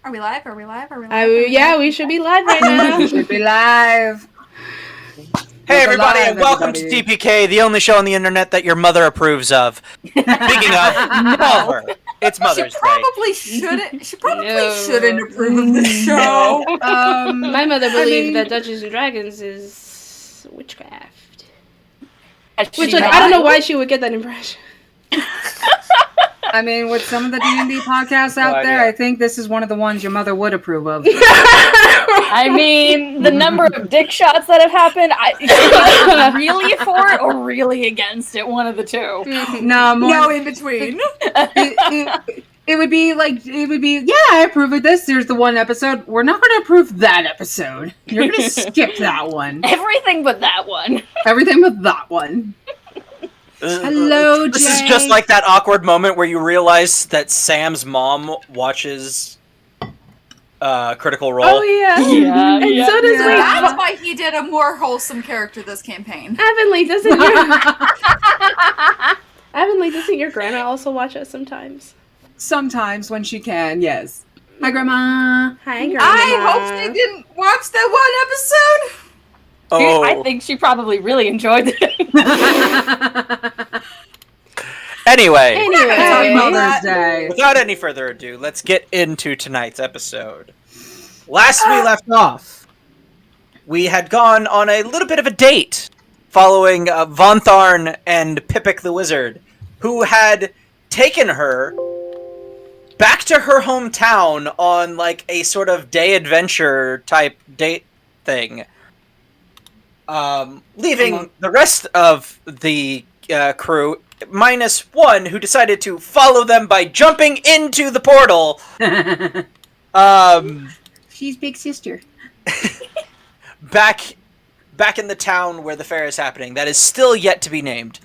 Are we live? Are we live? Are we live? Yeah, we should be live right now. We should be live. Hey everybody, and welcome to DPK, the only show on the internet that your mother approves of. Speaking of, call her. It's Mother's Day. She probably shouldn't approve of the show. My mother believes that Dungeons and Dragons is witchcraft. Which, like, I don't know why she would get that impression. I mean, with some of the D&D podcasts out there, I think this is one of the ones your mother would approve of. I mean, the number of dick shots that have happened, really for it or really against it, one of the two. No in between. It would be, yeah, I approve of this. There's the one episode. We're not going to approve that episode. You're going to skip that one. Everything but that one. Everything but that one. Hello, Jay. This is just like that awkward moment where you realize that Sam's mom watches Critical Role. Oh, yeah. So does Wade. That's why he did a more wholesome character this campaign. Avonlea, doesn't your grandma also watch us sometimes? Sometimes when she can, yes. Hi, Grandma. Hi, Grandma. I hope she didn't watch that one episode. Oh. I think she probably really enjoyed it. Anyway, Mother's Day. Without any further ado, let's get into tonight's episode. Last we left off, we had gone on a little bit of a date following Von Tharn and Pippic the Wizard, who had taken her back to her hometown on like a sort of day adventure type date thing. Leaving the rest of the crew, minus one who decided to follow them by jumping into the portal. She's big sister. Back in the town where the fair is happening. That is still yet to be named.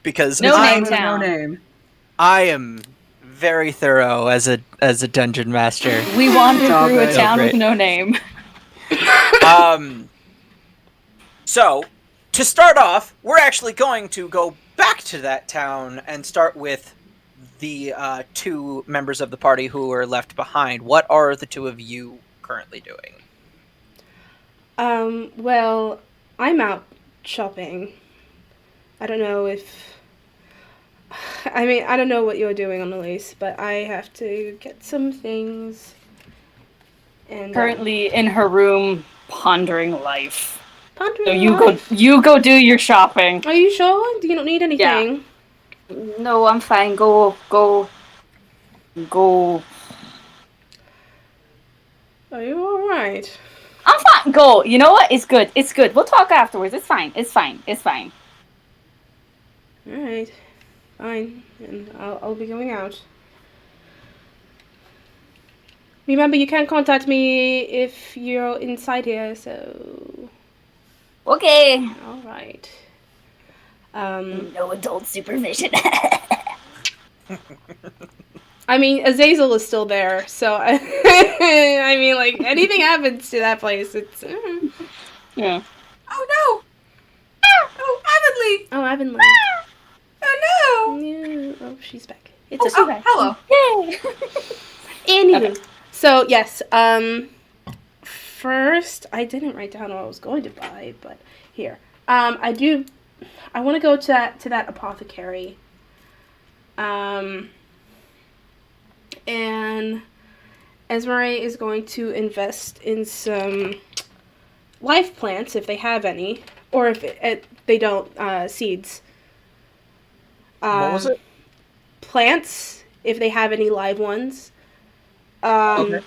Because No name. I am very thorough as a dungeon master. We wandered through a town great. with no name. So, to start off, we're actually going to go back to that town and start with the two members of the party who are left behind. What are the two of you currently doing? Well, I'm out shopping. I don't know I don't know what you're doing on the lease, but I have to get some things. And Currently in her room, pondering life. Pondering So life. you go do your shopping. Are you sure? Do you don't need anything? No, I'm fine. Go. Are you alright? I'm fine. Go. You know what? It's good. It's good. We'll talk afterwards. It's fine. Alright. Fine. And I'll be going out. Remember, you can't contact me if you're inside here, so... Okay. Alright. No adult supervision. I mean, Azazel is still there, so... I mean, like, anything happens to that place, it's... Yeah. Oh no! Oh, Avonlea! Oh, Avonlea. Oh no! Yeah. Oh, she's back. It's Hello. Yay! Anywho. Okay. So, yes, first, I didn't write down what I was going to buy, but here. I want to go to that apothecary. And Esmeralda is going to invest in some life plants, if they have any, or if they don't, seeds. What was it? Plants, if they have any live ones. Okay.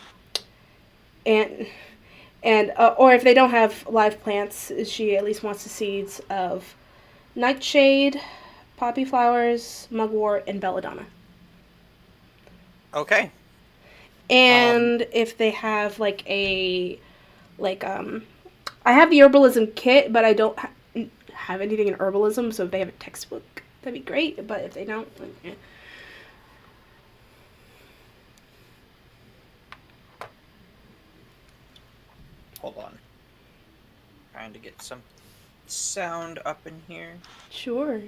And or if they don't have live plants, she at least wants the seeds of nightshade, poppy flowers, mugwort, and belladonna. Okay. And if they have I have the herbalism kit, but I don't have anything in herbalism, so if they have a textbook, that'd be great. But if they don't, eh. Hold on. Trying to get some sound up in here. Sure.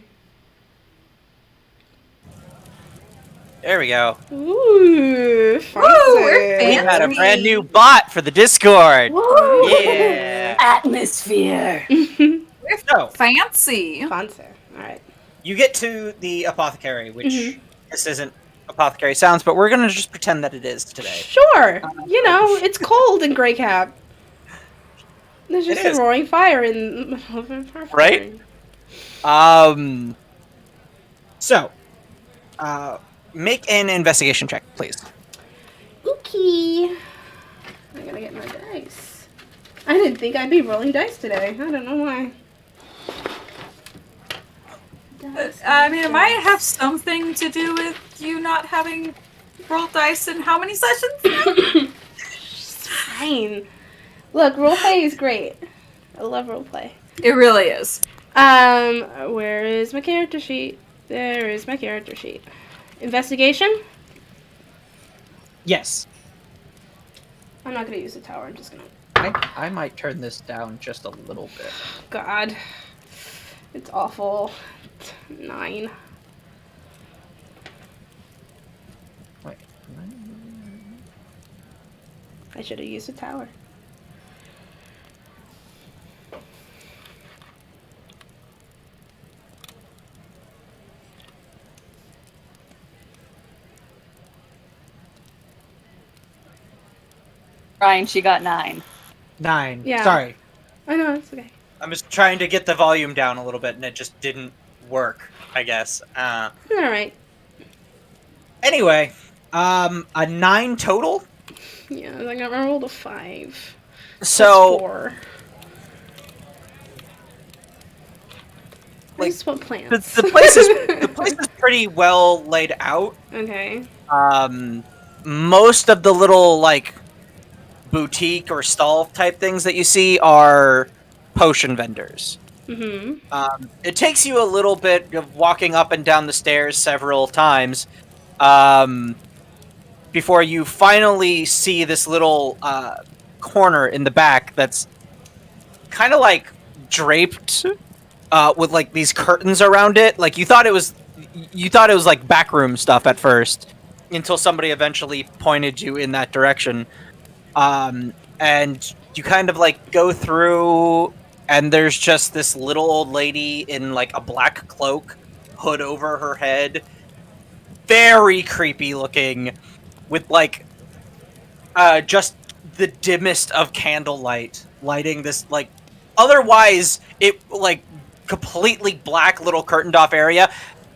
There we go. Ooh, fancy. we're We had a fancy. brand new bot for the Discord. Woo! Yeah. Atmosphere. So, Fancy. Fancy. All right. you get to the apothecary, which Mhm. this isn't apothecary sounds, but we're going to just pretend that it is today. Sure. You know, it's cold in Grey Cap. There's just It a is. roaring fire in. Right? So, make an investigation check, please. Okay. I gotta get my dice. I didn't think I'd be rolling dice today. I don't know why. I mean, it might have something to do with you not having rolled dice in how many sessions? Fine. Look, roleplay is great. I love roleplay. It really is. Where is my character sheet? There is my character sheet. Investigation? Yes. I'm not gonna use the tower. I'm just gonna. I might turn this down just a little bit. God, it's awful. 9. Wait. I should have used the tower. Ryan, she got 9. 9. Yeah. Sorry. I know, it's okay. I was trying to get the volume down a little bit, and it just didn't work, I guess. Alright. Anyway, a 9 total? Yeah, I got I rolled a 5. So, 4. like, I just want plants. the place is pretty well laid out. Okay. Most of the little, like, boutique or stall type things that you see are potion vendors. Mm-hmm. It takes you a little bit of walking up and down the stairs several times before you finally see this little corner in the back that's kind of like draped with like these curtains around it. Like you thought it was like backroom stuff at first until somebody eventually pointed you in that direction. And you kind of like go through, and there's just this little old lady in like a black cloak, hood over her head, very creepy looking, with like just the dimmest of candlelight lighting this like otherwise it like completely black little curtained off area.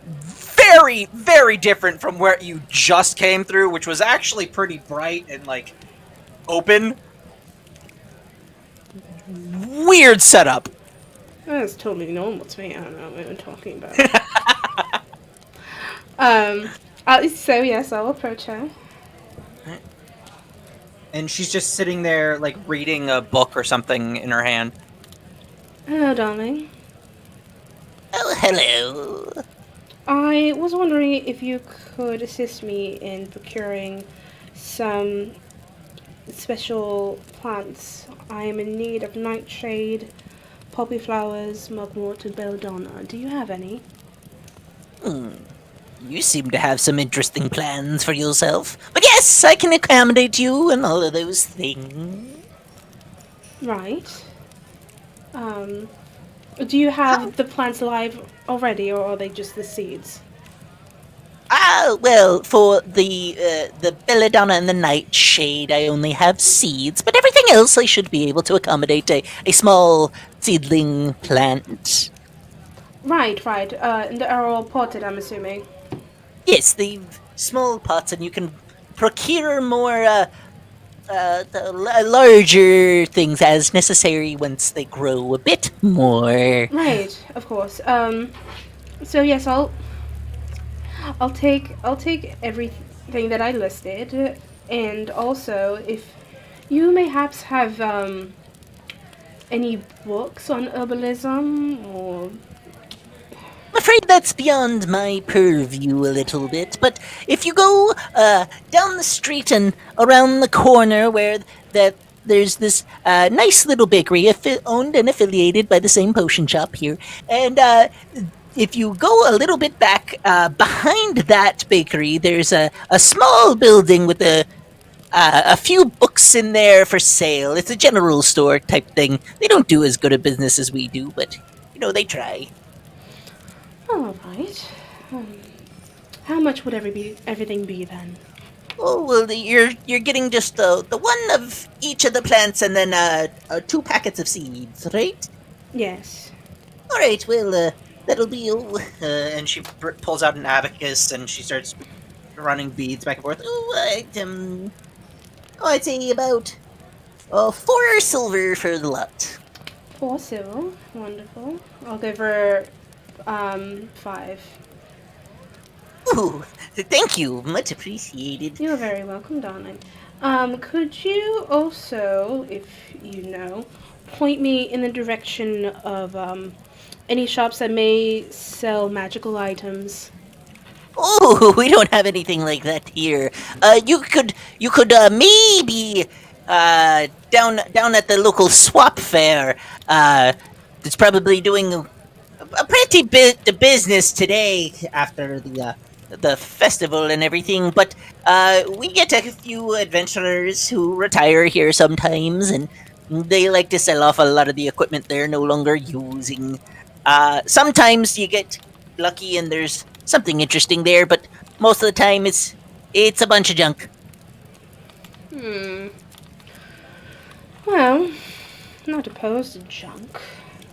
Very, very different from where you just came through, which was actually pretty bright and like open. Weird setup. That's totally normal to me. I don't know what I'm talking about. So yes, I'll approach her. And she's just sitting there, like, reading a book or something in her hand. Hello, darling. Oh, hello. I was wondering if you could assist me in procuring some special plants. I am in need of nightshade, poppy flowers, mugwort, and belladonna. Do you have any? You seem to have some interesting plans for yourself. But yes, I can accommodate you and all of those things. Right. Do you have the plants alive already, or are they just the seeds? Well, for the belladonna and the nightshade, I only have seeds, but everything else I should be able to accommodate a small seedling plant. Right. And they are all potted, I'm assuming. Yes, the small pots, and you can procure more, larger things as necessary once they grow a bit more. Right, of course. So yes, I'll take everything that I listed, and also if you mayhaps have any books on herbalism or. I'm afraid that's beyond my purview a little bit, but if you go down the street and around the corner where there's this nice little bakery owned and affiliated by the same potion shop here, and if you go a little bit back behind that bakery, there's a small building with a few books in there for sale. It's a general store type thing. They don't do as good a business as we do, but they try. All right. How much would everything be then? Oh well, you're getting just the one of each of the plants, and then 2 packets of seeds, right? Yes. All right. Well, that'll be. And she pulls out an abacus and she starts running beads back and forth. I'd say about 4 silver for the lot. 4 silver. Wonderful. I'll give her 5. Ooh, thank you, much appreciated. You're very welcome, darling. Could you also, if you know, point me in the direction of any shops that may sell magical items? Oh, we don't have anything like that here. You could maybe down at the local swap fair. It's probably doing a pretty bit of business today after the festival and everything. But we get a few adventurers who retire here sometimes, and they like to sell off a lot of the equipment they're no longer using. Sometimes you get lucky and there's something interesting there, but most of the time it's a bunch of junk. Well, not opposed to junk.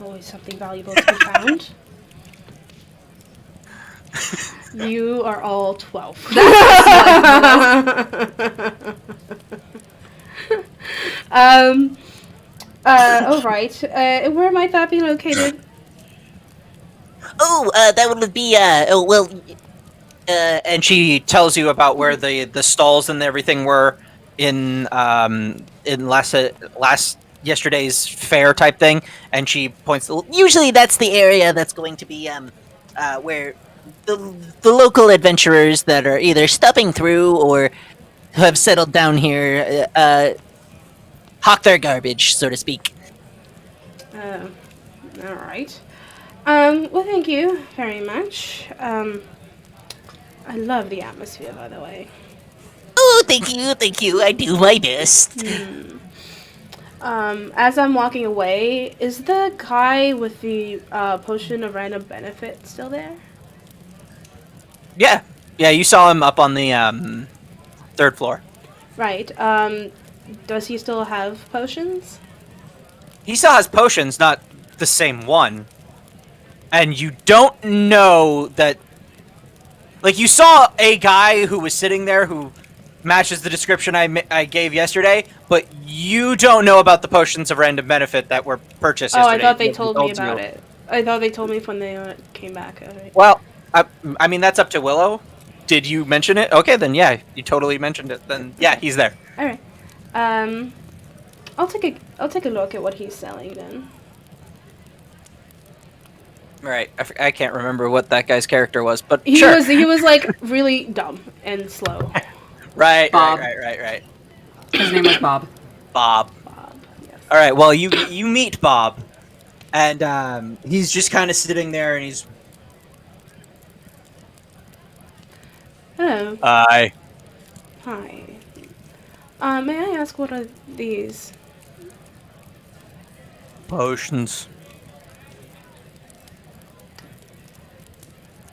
Always something valuable to be found. You are all 12. All right. Where might that be located? Oh, that would be And she tells you about where the stalls and everything were in last yesterday's fair type thing, and she points. usually that's the area that's going to be where the local adventurers that are either stopping through or have settled down here hawk their garbage, so to speak. All right. Well, thank you very much. I love the atmosphere, by the way. Oh, thank you. I do my best. As I'm walking away, is the guy with the potion of random benefit still there? Yeah, you saw him up on the 3rd floor. Right. Does he still have potions? He still has potions, not the same one. And you don't know that. Like, you saw a guy who was sitting there who matches the description I gave yesterday, but you don't know about the potions of random benefit that were purchased yesterday. I thought they told me about it. I thought they told me when they came back. Right. Well, I mean, that's up to Willow. Did you mention it? Okay, then yeah, you totally mentioned it. Then yeah, he's there. All right. I'll take a look at what he's selling then. Right, I can't remember what that guy's character was, but He sure. was like really dumb and slow. Right. Bob. Right. His name was Bob. Bob. Yes. All right. Well, you meet Bob, and he's just kind of sitting there, and he's. Hello. Hi. Hi. May I ask what are these? Potions.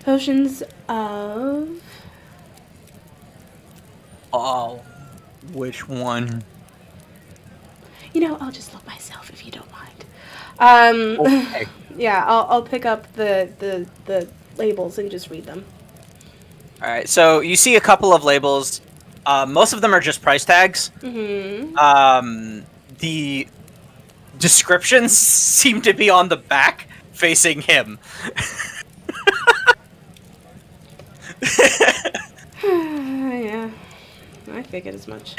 Potions of... Oh, which one? I'll just look myself if you don't mind. Okay. Yeah, I'll pick up the labels and just read them. All right. So you see a couple of labels. Most of them are just price tags. Mm-hmm. The descriptions seem to be on the back, facing him. Yeah, I figured as much.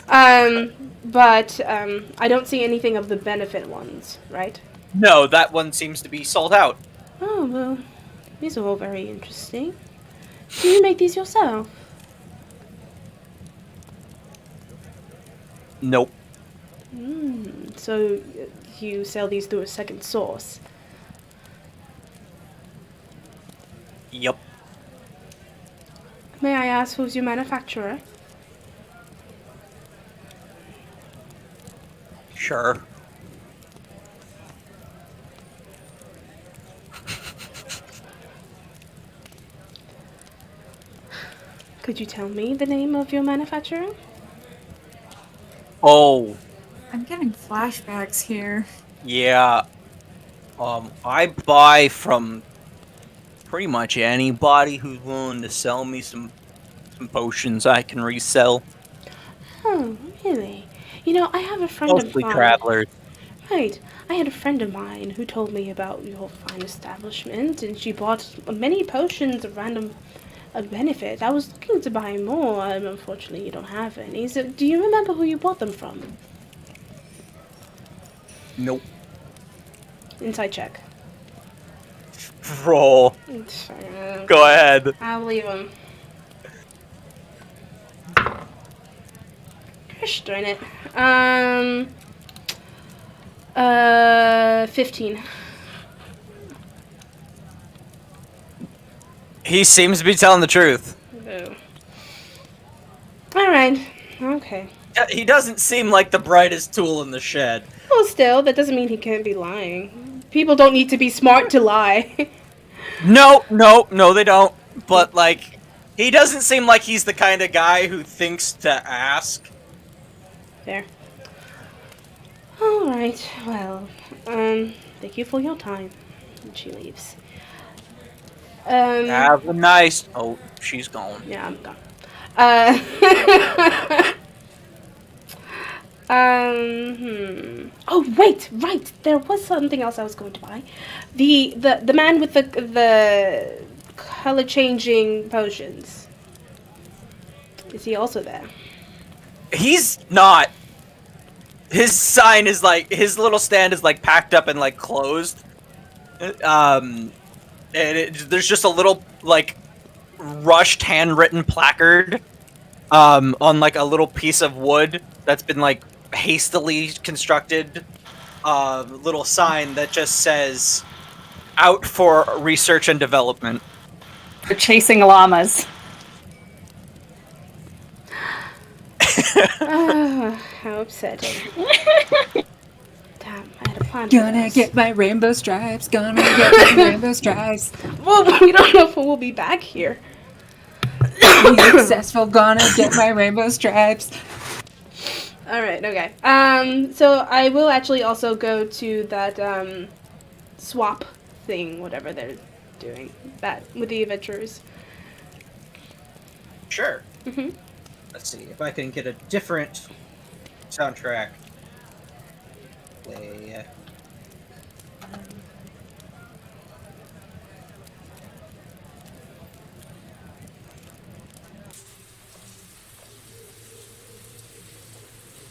But I don't see anything of the benefit ones, right? No, that one seems to be sold out. Oh, well, these are all very interesting. Do you make these yourself? Nope. So you sell these through a second source? Yup. May I ask who's your manufacturer? Sure. Could you tell me the name of your manufacturer? Oh, I'm getting flashbacks here. yeah. I buy from pretty much anybody who's willing to sell me some potions I can resell. Oh, really? You know, I have a friend Mostly of mine. travelers. Right. I had a friend of mine who told me about your fine establishment, and she bought many potions of random benefit. I was looking to buy more, and unfortunately you don't have any. So, do you remember who you bought them from? Nope. Inside check. Roll. Go ahead. I'll leave him. Gosh darn it. 15. He seems to be telling the truth. Oh. Alright. Okay. He doesn't seem like the brightest tool in the shed. Well, still, that doesn't mean he can't be lying. People don't need to be smart to lie. No, they don't. But, like, he doesn't seem like he's the kind of guy who thinks to ask. There. Alright, well, thank you for your time. And she leaves. Have a nice... Oh, she's gone. Yeah, I'm gone. Oh, wait, right. There was something else I was going to buy. The man with the color changing potions. Is he also there? He's not. His sign is like... His little stand is, like, packed up and, like, closed. And there's just a little, like, rushed handwritten placard on, like, a little piece of wood that's been, like, hastily constructed little sign that just says, out for research and development. They're chasing llamas. How upsetting. Damn, I had a plan. Gonna get my rainbow stripes. Gonna get my rainbow stripes. Well, we don't know if we'll be back here. Be successful. Gonna get my rainbow stripes. Alright, okay. So I will actually also go to that, swap thing, whatever they're doing. That, with the adventurers. Sure. Mm-hmm. Let's see if I can get a different soundtrack. Play.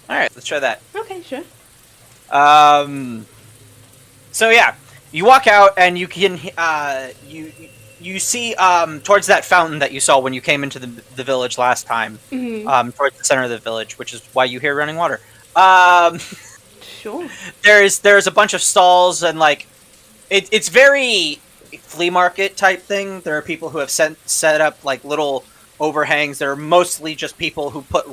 All right, let's try that. Okay, sure. So yeah, you walk out and you can you see towards that fountain that you saw when you came into the village last time. Mm-hmm. Towards the center of the village, which is why you hear running water. Sure. There's a bunch of stalls and like it's very flea market type thing. There are people who have set up like little overhangs. There are mostly just people who put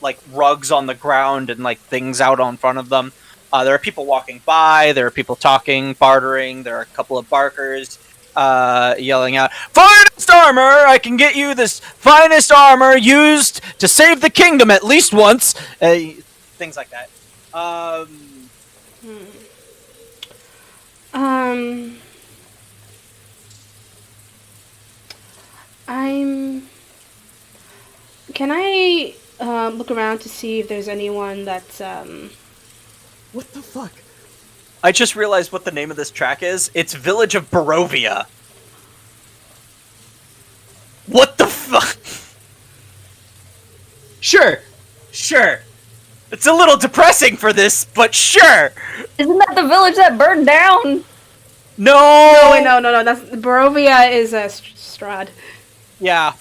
like rugs on the ground and like things out on front of them. There are people walking by. There are people talking, bartering. There are a couple of barkers yelling out, "Finest armor! I can get you this finest armor used to save the kingdom at least once." Things like that. Can I look around to see if there's anyone that's What the fuck? I just realized what the name of this track is. It's Village of Barovia. What the fuck? Sure. It's a little depressing for this, but sure. Isn't that the village that burned down? No. No. That's Barovia is Strahd. Yeah.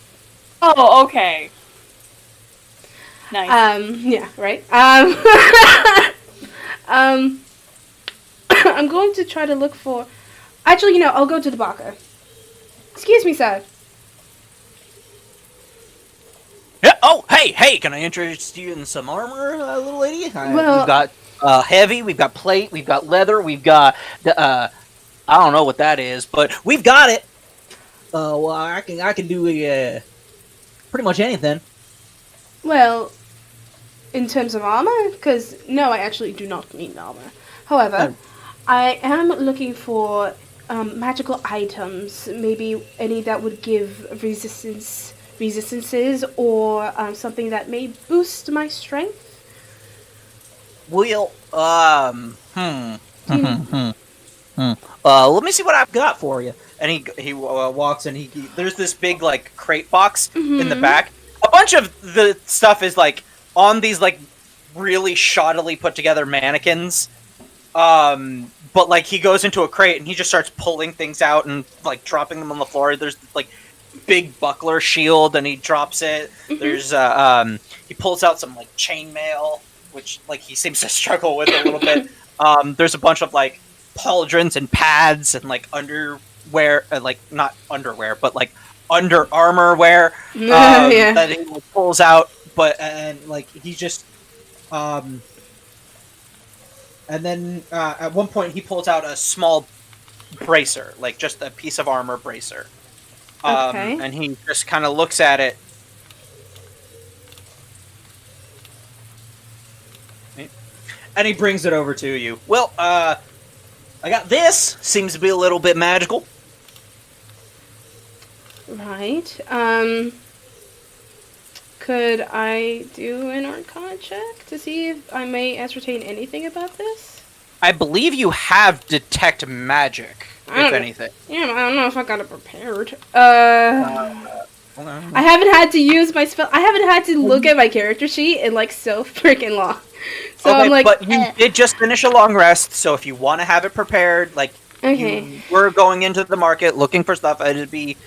Oh, okay. Nice. Yeah, right. I'm going to try to look for. Actually, I'll go to the Baka. Excuse me, sir. Yeah. Oh, hey! Can I interest you in some armor, little lady? Well- We've got heavy, we've got plate, we've got leather, we've got I don't know what that is, but we've got it. Well, I can do pretty much anything. Well, in terms of armor? Because, no, I actually do not need armor. However, I am looking for magical items, maybe any that would give resistances, or something that may boost my strength. Well, let me see what I've got for you. And he walks and he there's this big like crate box in the back. A bunch of the stuff is like on these like really shoddily put together mannequins. But like he goes into a crate and he just starts pulling things out and like dropping them on the floor. There's like big buckler shield and he drops it. There's he pulls out some like chainmail, which like he seems to struggle with a little bit. There's a bunch of like pauldrons and pads and like underwear, like not underwear, but like under armor wear that he pulls out. But and like he just and then at one point he pulls out a small bracer, like just a piece of armor bracer. Okay. And he just kind of looks at it. And he brings it over to you. Well, I got this. Seems to be a little bit magical. Right. Could I do an Arcana check to see if I may ascertain anything about this? I believe you have detect magic, if anything. Yeah, I don't know if I got it prepared. I haven't had to use my spell. I haven't had to look at my character sheet in like so freaking long. So okay, I'm like, but you did just finish a long rest, so if you want to have it prepared, like you were going into the market looking for stuff, it'd be.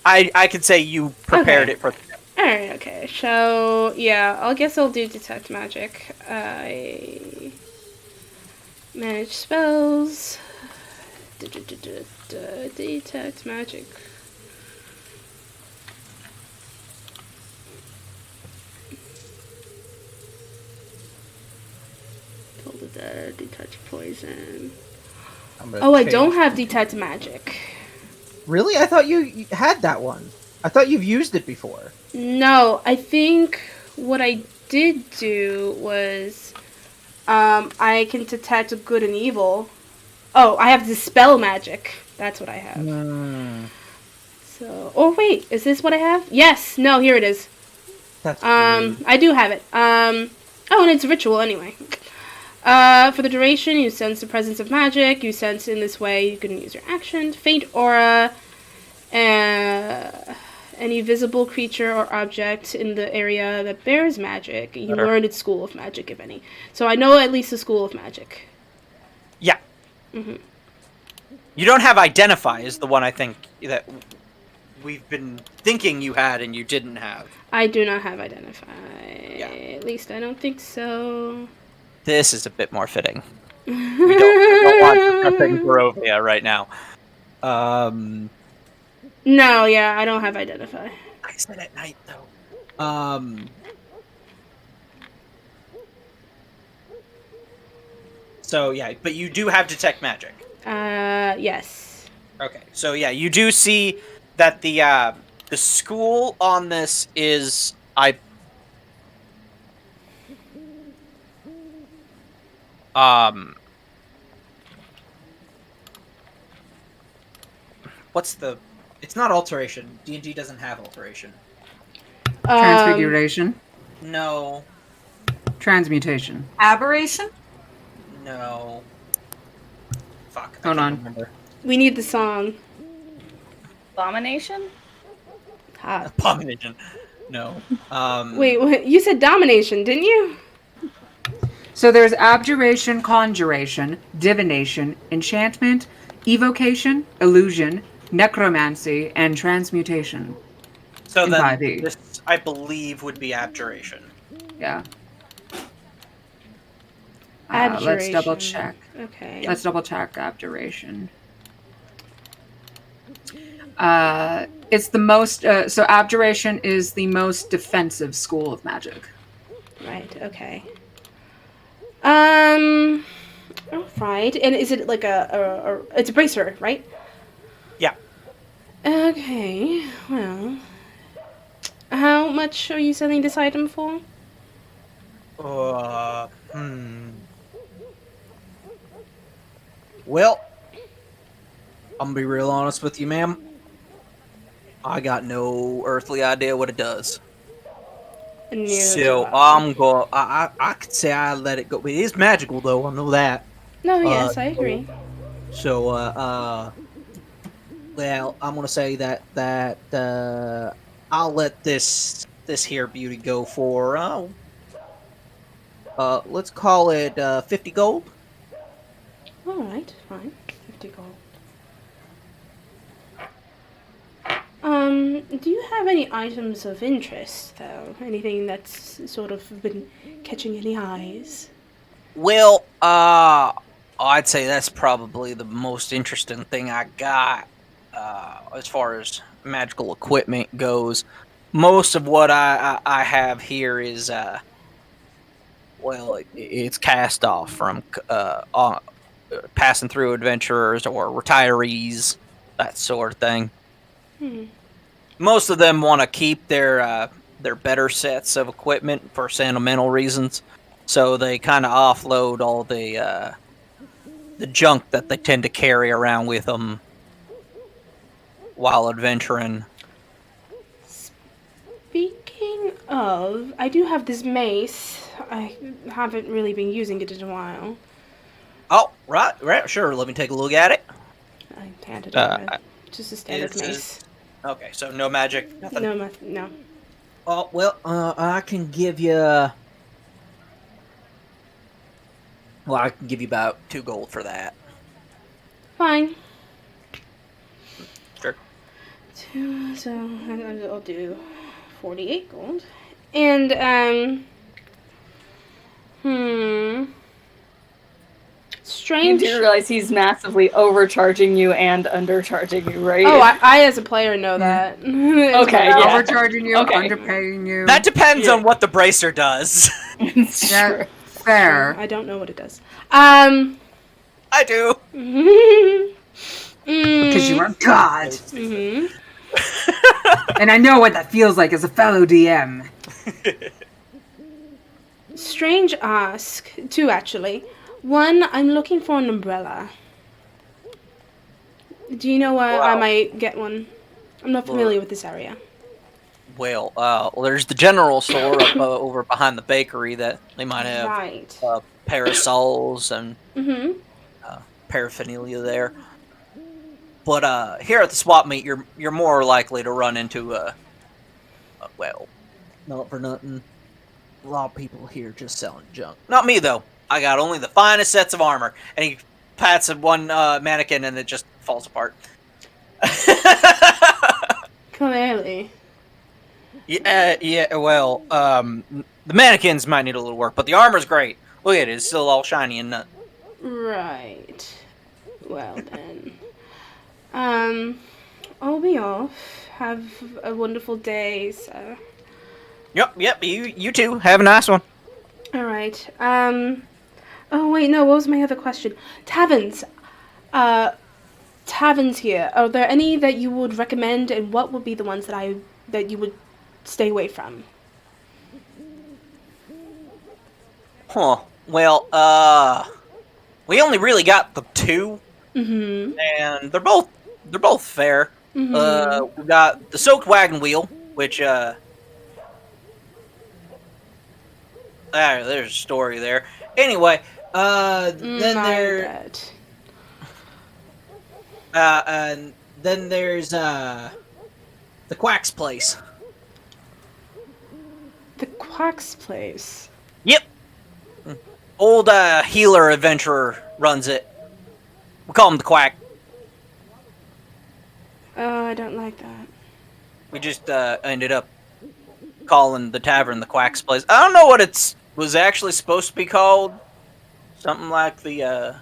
I could say you prepared it for. Alright, okay. So, yeah, I guess I'll do Detect Magic. I manage spells. Detect Magic. Pull the dead, Detect Poison. Oh, I don't have Detect Magic. Really? I thought you had that one. I thought you've used it before. No, I think what I did do was I can detect good and evil. Oh, I have Dispel Magic. That's what I have. So, oh wait, is this what I have? Yes. No, here it is. That's I do have it. Oh, and it's ritual anyway. For the duration, you sense the presence of magic. You sense in this way you can use your action. Faint aura. Any visible creature or object in the area that bears magic. You learn its school of magic, if any. So I know at least the school of magic. Yeah. Mm-hmm. You don't have Identify is the one I think that we've been thinking you had and you didn't have. I do not have Identify. Yeah. At least I don't think so. This is a bit more fitting. We don't want discussing Barovia right now. No, yeah, I don't have Identify. I said at night though. So yeah, but you do have Detect Magic. Yes. Okay, so yeah, you do see that the school on this is what's the? It's not alteration. D&D doesn't have alteration. Transfiguration. No. Transmutation. Aberration? No. Fuck. Hold on. Remember. We need the song. Abomination? Ah. Abomination. No. Wait, what? You said domination, didn't you? So there's abjuration, conjuration, divination, enchantment, evocation, illusion, necromancy, and transmutation. So in then 5e. this, I believe, would be abjuration. Yeah. Let's Abjuration. double check. Okay. Let's double check abjuration. It's the most. So abjuration is the most defensive school of magic. Right. Okay. All right. And is it like it's a bracer, right? Yeah. Okay. Well, how much are you selling this item for? Well, I'm gonna be real honest with you, ma'am. I got no earthly idea what it does. So I'm going. I could say I let it go. It is magical, though. I know that. No. Yes, I agree. So, well, I'm gonna say that I'll let this here beauty go for let's call it 50 gold. All right. Fine. 50 gold. Do you have any items of interest, though? Anything that's sort of been catching any eyes? Well, I'd say that's probably the most interesting thing I got as far as magical equipment goes. Most of what I have here is well, it's cast off from passing through adventurers or retirees, that sort of thing. Most of them want to keep their better sets of equipment for sentimental reasons, so they kind of offload all the junk that they tend to carry around with them while adventuring. Speaking of, I do have this mace. I haven't really been using it in a while. Oh, right, sure. Let me take a look at it. I handed it over. Just a standard mace. Okay, so no magic, nothing. No. Oh well, I can give you. Well, I can give you about 2 gold for that. Fine. Sure. 2, so I'll do 48 gold. And strange. You do realize he's massively overcharging you and undercharging you, right? Oh, I as a player know that. Okay, yeah. Overcharging you, Okay. underpaying you. That depends on what the bracer does. It's Yeah, true. fair. I don't know what it does. I do. Because you are God. Mm-hmm. And I know what that feels like as a fellow DM. Strange ask, two actually. One, I'm looking for an umbrella. Do you know where I might get one? I'm not familiar with this area. Well, there's the general store up over behind the bakery that they might have Right. parasols and paraphernalia there. But here at the swap meet, you're more likely to run into well, not for nothing, a lot of people here just selling junk. Not me though. I got only the finest sets of armor. And he pats at one mannequin and it just falls apart. Clearly. Yeah. Well, the mannequins might need a little work, but the armor's great. Look at it; it's still all shiny and nut. Right. Well then. I'll be off. Have a wonderful day, sir. Yep. You too. Have a nice one. All right. Oh wait, no. What was my other question? Taverns. Taverns here. Are there any that you would recommend, and what would be the ones that you would stay away from? Huh. Well, we only really got the 2, and they're both fair. We got the Soaked Wagon Wheel, which there's a story there. Anyway, and then there's the Quacks Place. The Quacks Place. Yep. Old healer adventurer runs it. We call him the Quack. Oh, I don't like that. We just ended up calling the tavern the Quacks Place. I don't know what it was actually supposed to be called. Something like the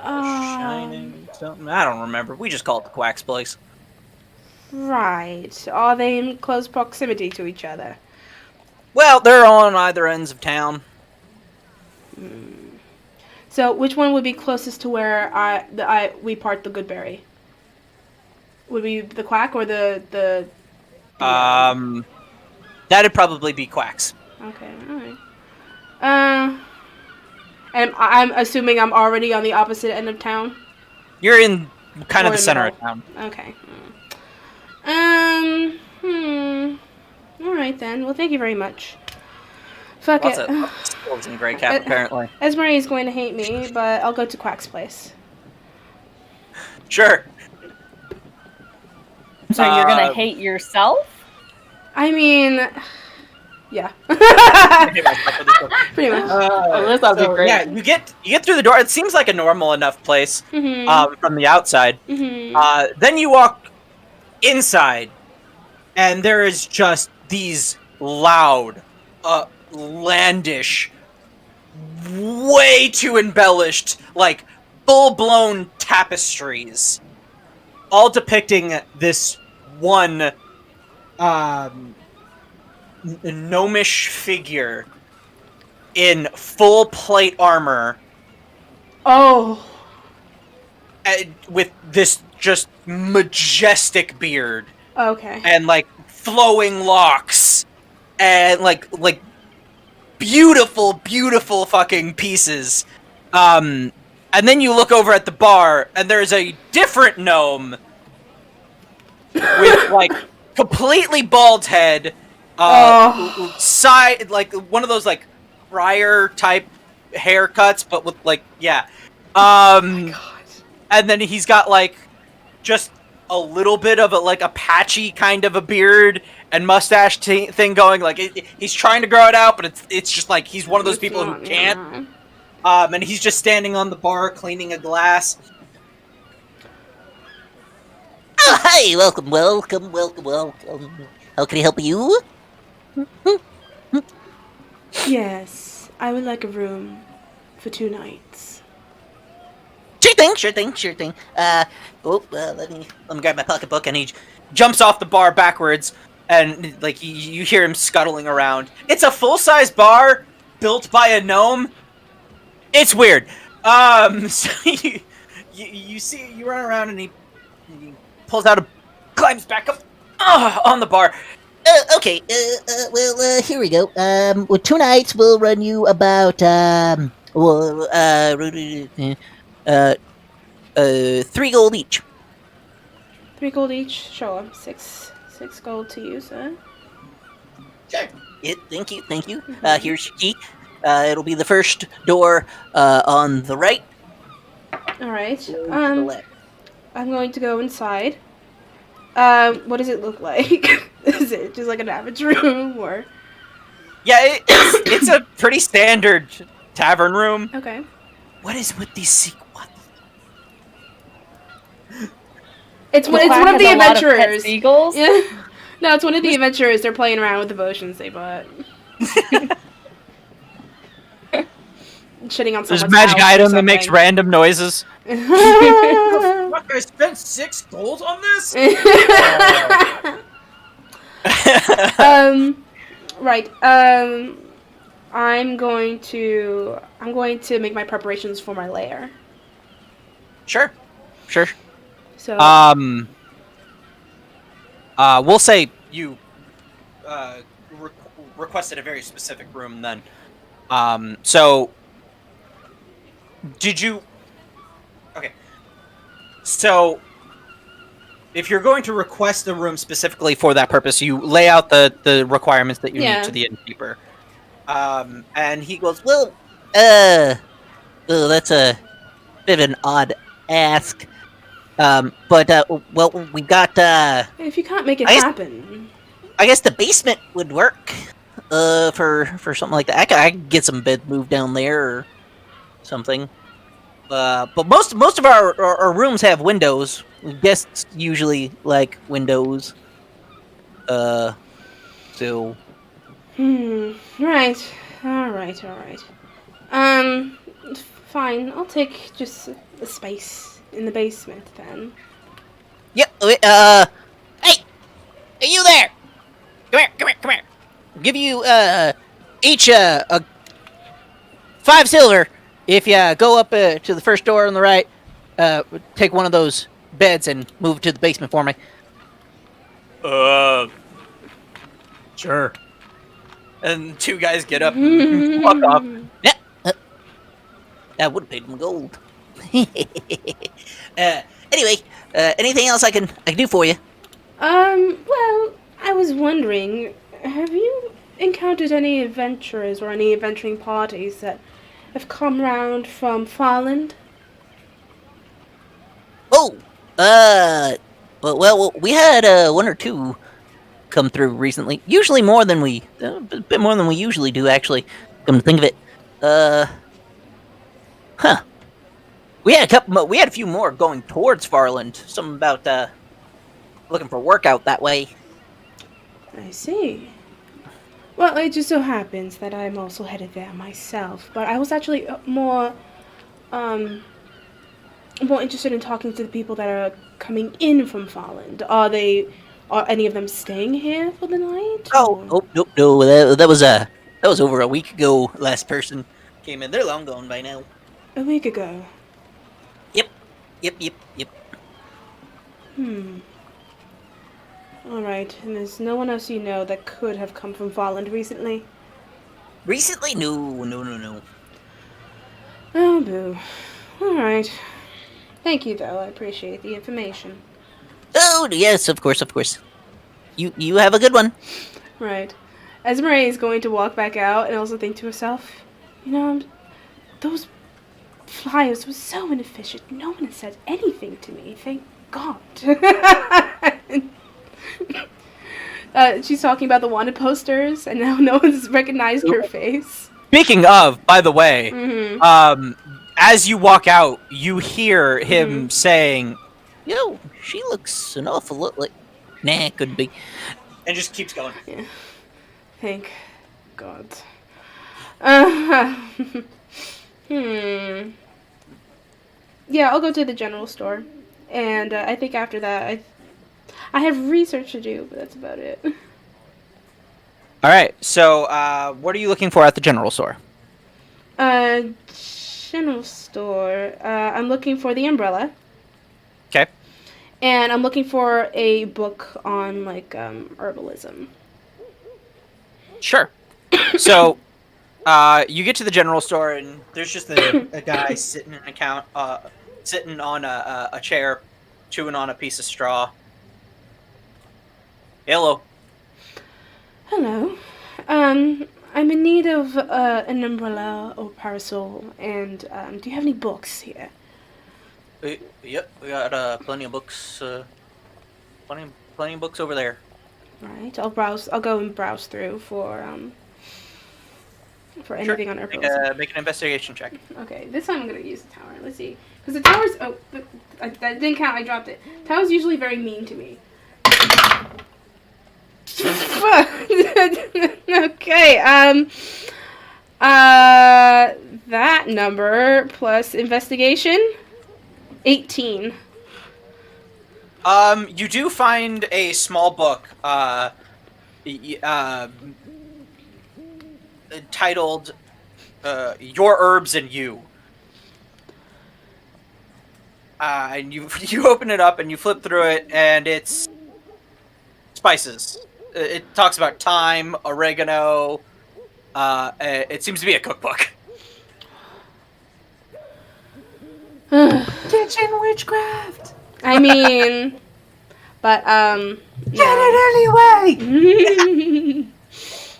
Shining. I don't remember. We just call it the Quacks Place. Right. Are they in close proximity to each other? Well, they're on either ends of town. So, which one would be closest to where we parked the Goodberry? Would be the Quack or the That'd probably be Quacks. Okay, all right. And I'm assuming I'm already on the opposite end of town. You're in kind of Or the in center middle. of town. Okay. All right then. Well, thank you very much. Fuck Lots it. of skills in Grey Cap, apparently. Esmeralda is going to hate me, but I'll go to Quack's place. Sure. So you're gonna hate yourself? I mean, yeah. Pretty much. This sounds great. Yeah, you get through the door. It seems like a normal enough place from the outside. Then you walk inside, and there is just these loud, outlandish, way too embellished, like full-blown tapestries, all depicting this one gnomish figure in full plate armor Oh. with this just majestic beard Okay. and like flowing locks and like beautiful fucking pieces. And then you look over at the bar and there's a different gnome with like completely bald head, side, like one of those like friar type haircuts, but with like and then he's got like just a little bit of a patchy kind of a beard and mustache thing going. Like he's trying to grow it out, but it's just like he's one of those people who can't. And he's just standing on the bar cleaning a glass. Oh, hi! Welcome. How can I help you? Yes, I would like a room for 2 nights. Sure thing. Let me grab my pocketbook, and he jumps off the bar backwards, and like you hear him scuttling around. It's a full-size bar built by a gnome. It's weird. So you see, you run around, and he pulls out climbs back up on the bar. Okay. Here we go. With 2 nights, we'll run you about 3 gold each. 3 gold each. Sure. 6 gold to you, sir. Sure. Yeah, thank you. Here's your key. It'll be the first door on the right. All right. To the left. I'm going to go inside. What does it look like? Is it just like an average room, or? Yeah, it's a pretty standard tavern room. Okay. What is with these It's one of the Quack has a lot of pet adventurers. seagulls? Yeah. No, it's one of the adventurers. They're playing around with the potions they bought. Shitting on There's a someone's magic house or item that makes something. random noises. Fuck, I spent 6 gold on this? Right. I'm going to make my preparations for my lair. Sure. So We'll say you requested a very specific room then. So did you? Okay. So if you're going to request a room specifically for that purpose, you lay out the requirements that you need to the innkeeper. And he goes, Well, that's a bit of an odd ask. But we got, if you can't make it I guess- happen, I guess the basement would work, for something like that. I could get some bed moved down there or something. But most of our rooms have windows. Guests usually like windows. So. Right. All right. Fine. I'll take just a space in the basement then. Yep. Hey, hey, you there? Come here. I'll give you each a 5 silver if you go up to the first door on the right. Take one of those beds and move it to the basement for me. Sure. And two guys get up and walk off. Yeah. I would have paid them gold. Anyway, anything else I can do for you? Well, I was wondering, have you encountered any adventurers or any adventuring parties that have come round from Farland? Oh, well, we had one or two come through recently. Usually more than a bit more than we usually do, actually. Come to think of it, huh? We had a few more going towards Farland. Something about looking for work out that way. I see. Well, it just so happens that I'm also headed there myself, but I was actually more interested in talking to the people that are coming in from Farland. Are any of them staying here for the night? Oh, no. That was over a week ago. Last person came in. They're long gone by now. A week ago. Yep. Alright, and there's no one else you know that could have come from Farland recently? Recently? No. Oh, boo. Alright. Thank you, though. I appreciate the information. Oh, yes, of course. You have a good one. Right. Esmeralda is going to walk back out and also think to herself, those flyers were so inefficient. No one has said anything to me. Thank God. She's talking about the wanted posters, and now no one's recognized her face. Speaking of, by the way, as you walk out, you hear him saying, Yo, she looks an awful lot like... Nah, couldn't be. and just keeps going. Yeah. Thank God. Yeah, I'll go to the general store. And I think after that, I have research to do, but that's about it. All right. So, what are you looking for at the general store? General store. I'm looking for the umbrella. Okay. And I'm looking for a book on, herbalism. Sure. So, you get to the general store, and there's just a guy sitting on a chair, chewing on a piece of straw. Hello. Hello. I'm in need of an umbrella or parasol, and do you have any books here? Yep, we got plenty of books. Plenty of books over there. Right. I'll go and browse through for anything on herbalism. Make an investigation check. Okay, this time I'm gonna use the tower. Let's see, because the tower's that didn't count. I dropped it. Tower's usually very mean to me. Okay. That number plus investigation, 18. You do find a small book, titled, Your Herbs and You. And you open it up and you flip through it, and it's spices. It talks about thyme, oregano. It seems to be a cookbook. Kitchen witchcraft. I mean, but Get it anyway.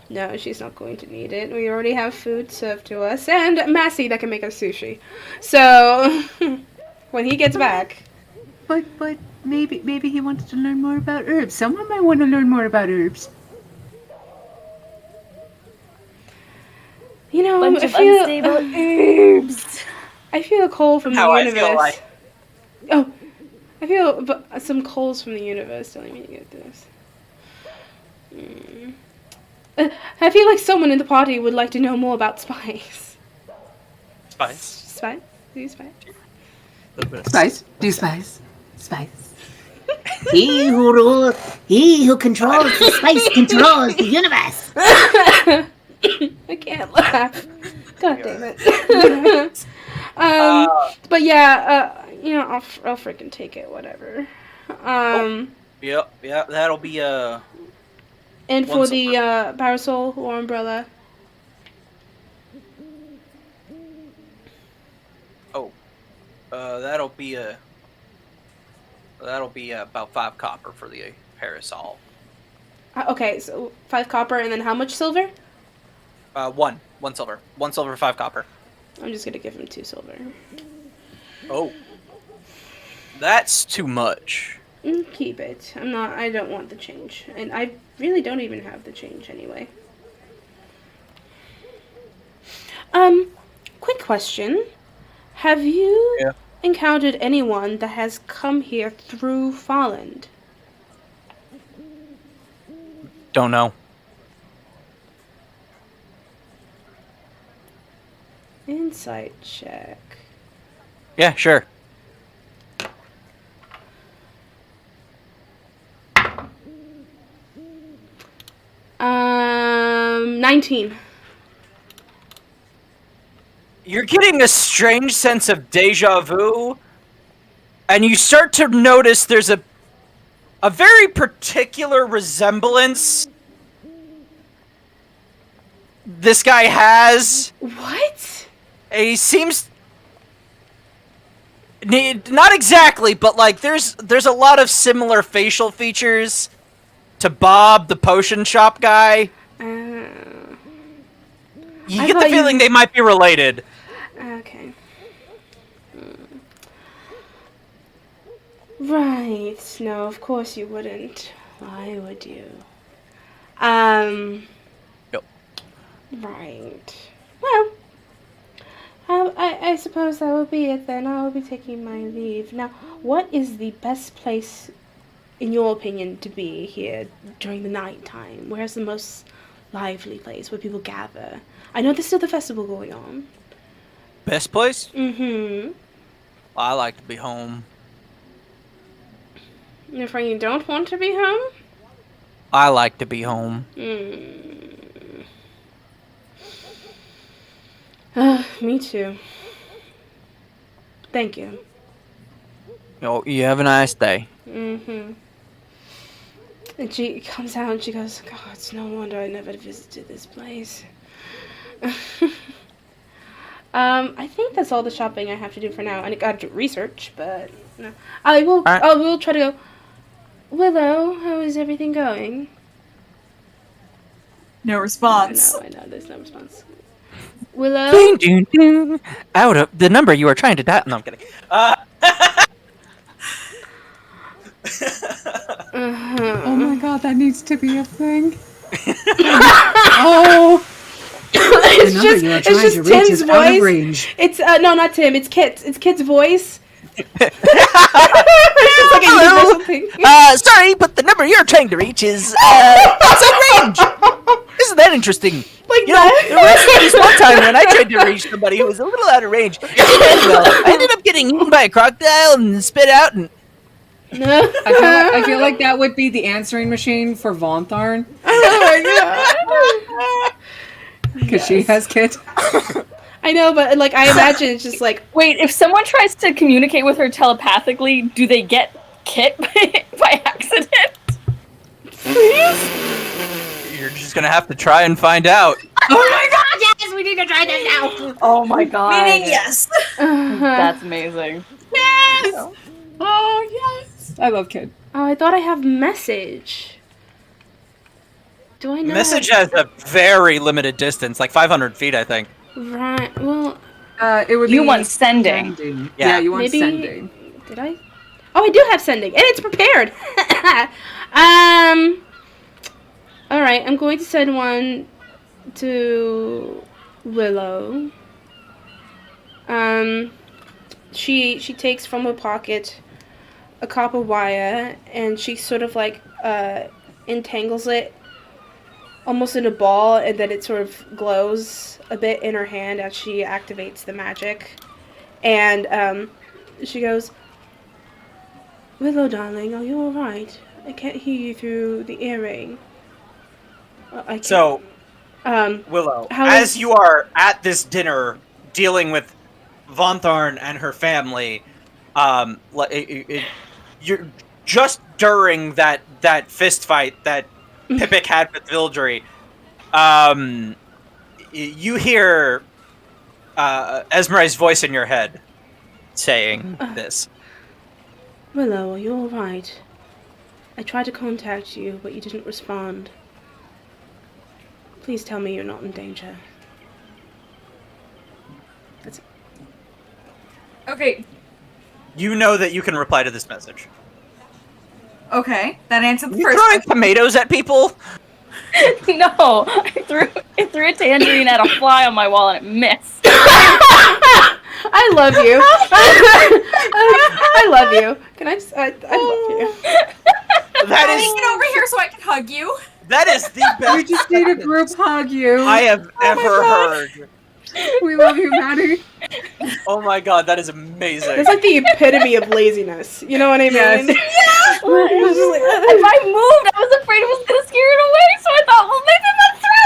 no, she's not going to need it. We already have food served to us, and Massey that can make us sushi. So when he gets back. But maybe he wanted to learn more about herbs. Someone might want to learn more about herbs. Bunch I of feel unstable herbs. I feel a call from How the I universe. feel like. Oh, I feel some calls from the universe telling me to get this. I feel like someone in the party would like to know more about spice. Spice? Spice? Do you spice? little bit of Spice. Do spice. Spice. He who controls the spice controls the universe. I can't laugh. God damn it. But yeah, I'll freaking take it, whatever. Yep, that'll be And one for silver. the parasol or umbrella. that'll be about 5 copper for the parasol. Okay, so 5 copper, and then how much silver? 1 silver. 1 silver, 5 copper. I'm just gonna give him 2 silver. Oh, that's too much. Keep it. I don't want the change. And I really don't even have the change anyway. Quick question. Have you encountered anyone that has come here through Falland? Don't know. Insight check. Yeah, sure. 19. You're getting a strange sense of deja vu, and you start to notice there's a very particular resemblance this guy has. What? He seems not exactly, but like there's a lot of similar facial features to Bob, the potion shop guy. You I get the thought feeling they might be related. Okay. Right. No, of course you wouldn't. Why would you? Yep. Right. Well, I suppose that will be it then. I will be taking my leave. Now, what is the best place, in your opinion, to be here during the night time? Where's the most lively place where people gather? I know there's still the festival going on. Best place? Mm-hmm. I like to be home. If you don't want to be home? I like to be home. Me too. Thank you. Oh, you have a nice day. Mm-hmm. And she comes out and she goes, God, it's no wonder I never visited this place. I think that's all the shopping I have to do for now. I got to do research, but no. I will. Right. Oh, we'll try to go. Willow, how is everything going? No response. I know. There's no response. Willow. Ding, ding, ding. Out of the number you are trying to dial. No, I'm kidding. Oh my god, that needs to be a thing. Oh! It's just Tim's voice. Range. It's no, not Tim. It's Kit. It's Kit's voice. It's just like a or something. Sorry, but the number you're trying to reach is outside range. Isn't that interesting? Like You know, there was this one time when I tried to reach somebody who was a little out of range. I ended up getting eaten by a crocodile and spit out. And I feel like that would be the answering machine for Von Tharn. Oh my god. Because she has kids. I know, but like I imagine it's just like Wait, if someone tries to communicate with her telepathically, do they get Kit by accident? Please? You're just gonna have to try and find out. Oh my god, yes, we need to try that now. Oh my god. Meaning yes. That's amazing. Yes! Oh, yes! I love Kid. Oh, I thought I have message. Do I know? Message has a very limited distance, like 500 feet, I think. Right. Well, It would You be want sending. Yeah, you want maybe. sending. Did I? Oh, I do have sending, and it's prepared. All right. I'm going to send one to Willow. She takes from her pocket a copper wire, and she sort of like entangles it almost in a ball, and then it sort of glows a bit in her hand as she activates the magic. And she goes, Willow, darling, are you alright? I can't hear you through the earring. I can't. So, Um, Willow, how as is- you are at this dinner dealing with Von Tharn and her family, you're just during that fist fight that Pippic had with Vildry, you hear Esmeralda's voice in your head saying this. Willow, are you alright? I tried to contact you, but you didn't respond. Please tell me you're not in danger. That's it. Okay. You know that you can reply to this message. Okay. That answered the You first throwing question. tomatoes at people? No, I threw a tangerine at a fly on my wall and it missed. I love you. I love you. Can I just? I love you. That Get is over here so I can hug you. that is the best. We just need a group hug, you. I have ever heard. We love you, Maddie. Oh my god, that is amazing. That's like the epitome of laziness. You know what I mean? Yes. It was just like, If I moved, I was afraid it was gonna scare it away, so I thought, well, maybe if I threw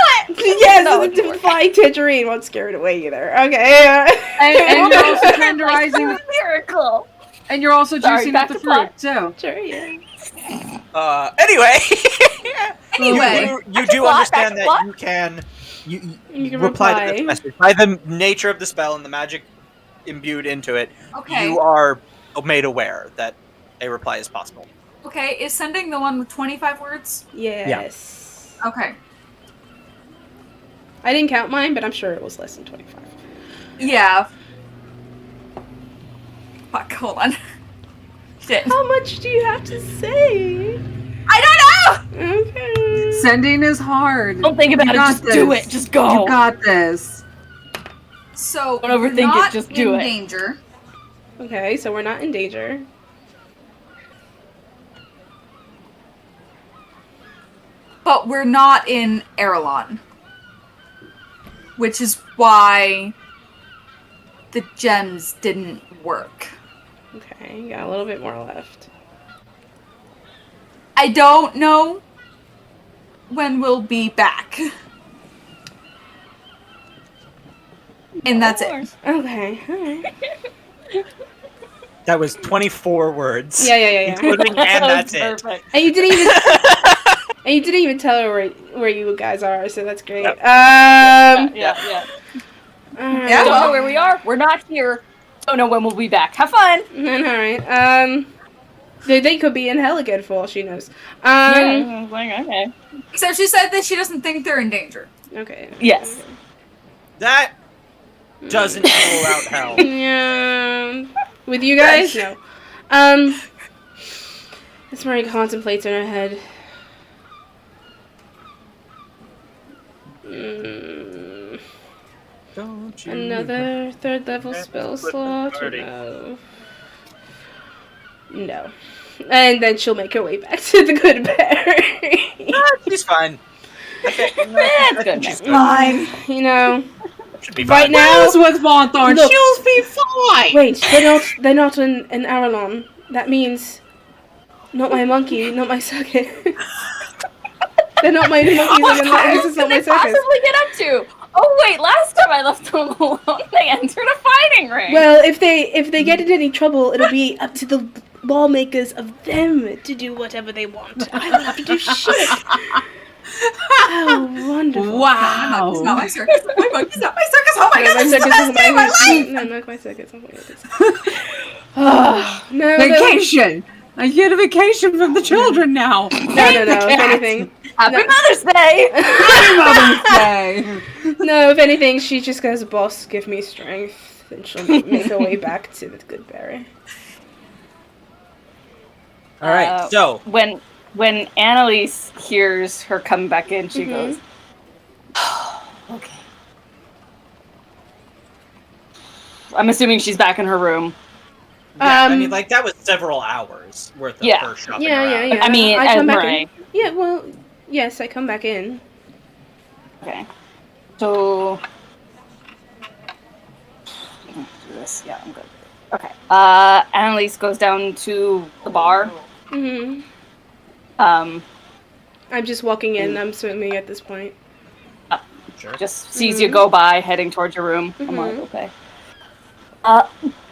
it. yes, No, the flying tangerine won't scare it away either. Okay. And you're also tenderizing, Like, miracle. and you're also Sorry, juicing back up the to plot. fruit too. Sure, yeah. Anyway. Anyway. you Back to do plot, understand back to that plot. you can You can reply to reply. this message by the nature of the spell and the magic imbued into it. Okay. You are made aware that a reply is possible. Okay, is sending the one with 25 words? Yes. Okay. I didn't count mine, but I'm sure it was less than 25. Yeah. Fuck, hold on. Shit. How much do you have to say? I don't know! Okay. Sending is hard. Don't think about You it, got just do this. it, just go. You got this. So, Don't overthink we're it, not just do in it. danger. Okay, so we're not in danger. But we're not in Erelon. Which is why the gems didn't work. Okay, you got a little bit more left. I don't know when we'll be back. And that's it. Okay, alright. That was 24 words. Yeah. Including and that's it. Perfect. And you didn't even tell her where you guys are, so that's great. Yep. Yeah. Alright. Yeah, Don't well- know where we are. We're not here. Don't know when we'll be back. Have fun. Alright. They could be in hell again for all she knows. Yeah, I was like, okay. So she said that she doesn't think they're in danger. Okay. Yes. That doesn't rule out hell. Yeah. With you guys? No. As Marie contemplates in her head. Don't you Another third level spell Split the slot? party. No. No. And then she'll make her way back to the good berry. She's fine. Okay, That's good. she's Fine. You know, Should be right fine. now. As with Vonthorn, Look. she'll be fine. Wait, they're not in Aralon. That means not my monkey, not my circus. They're not my monkeys, and this is not What my could they circus. possibly get up to? Oh wait, last time I left them alone, they entered a fighting ring. Well, if they get in any trouble, it'll be up to the lawmakers of them to do whatever they want. I don't have to do shit. How wonderful. Wow. It's not my circus. My monkey's not my circus. Oh my No, god, my this is the circus best is day of my life! No, not my circus. Oh my goodness. Oh, no, Vacation. I get a vacation from the children now. No. If anything, Happy no. Mother's Day! Happy Mother's Day. no. If anything, she just goes, "Boss, give me strength," and she'll make her way back to the good berry. All right, so When Annalise hears her come back in, she goes, okay. I'm assuming she's back in her room. yeah, I Um, mean, like that was several hours worth of Yeah. her shopping Yeah. around. I mean, I as come back Murray. in. Yeah, well, yes, I come back in. Okay. So. Do this. Yeah, I'm good. Okay. Annalise goes down to the bar. Hmm. Um, I'm just walking in. I'm swimming at this point. Sure. just sees you go by, heading towards your room. I'm like, Mhm. okay.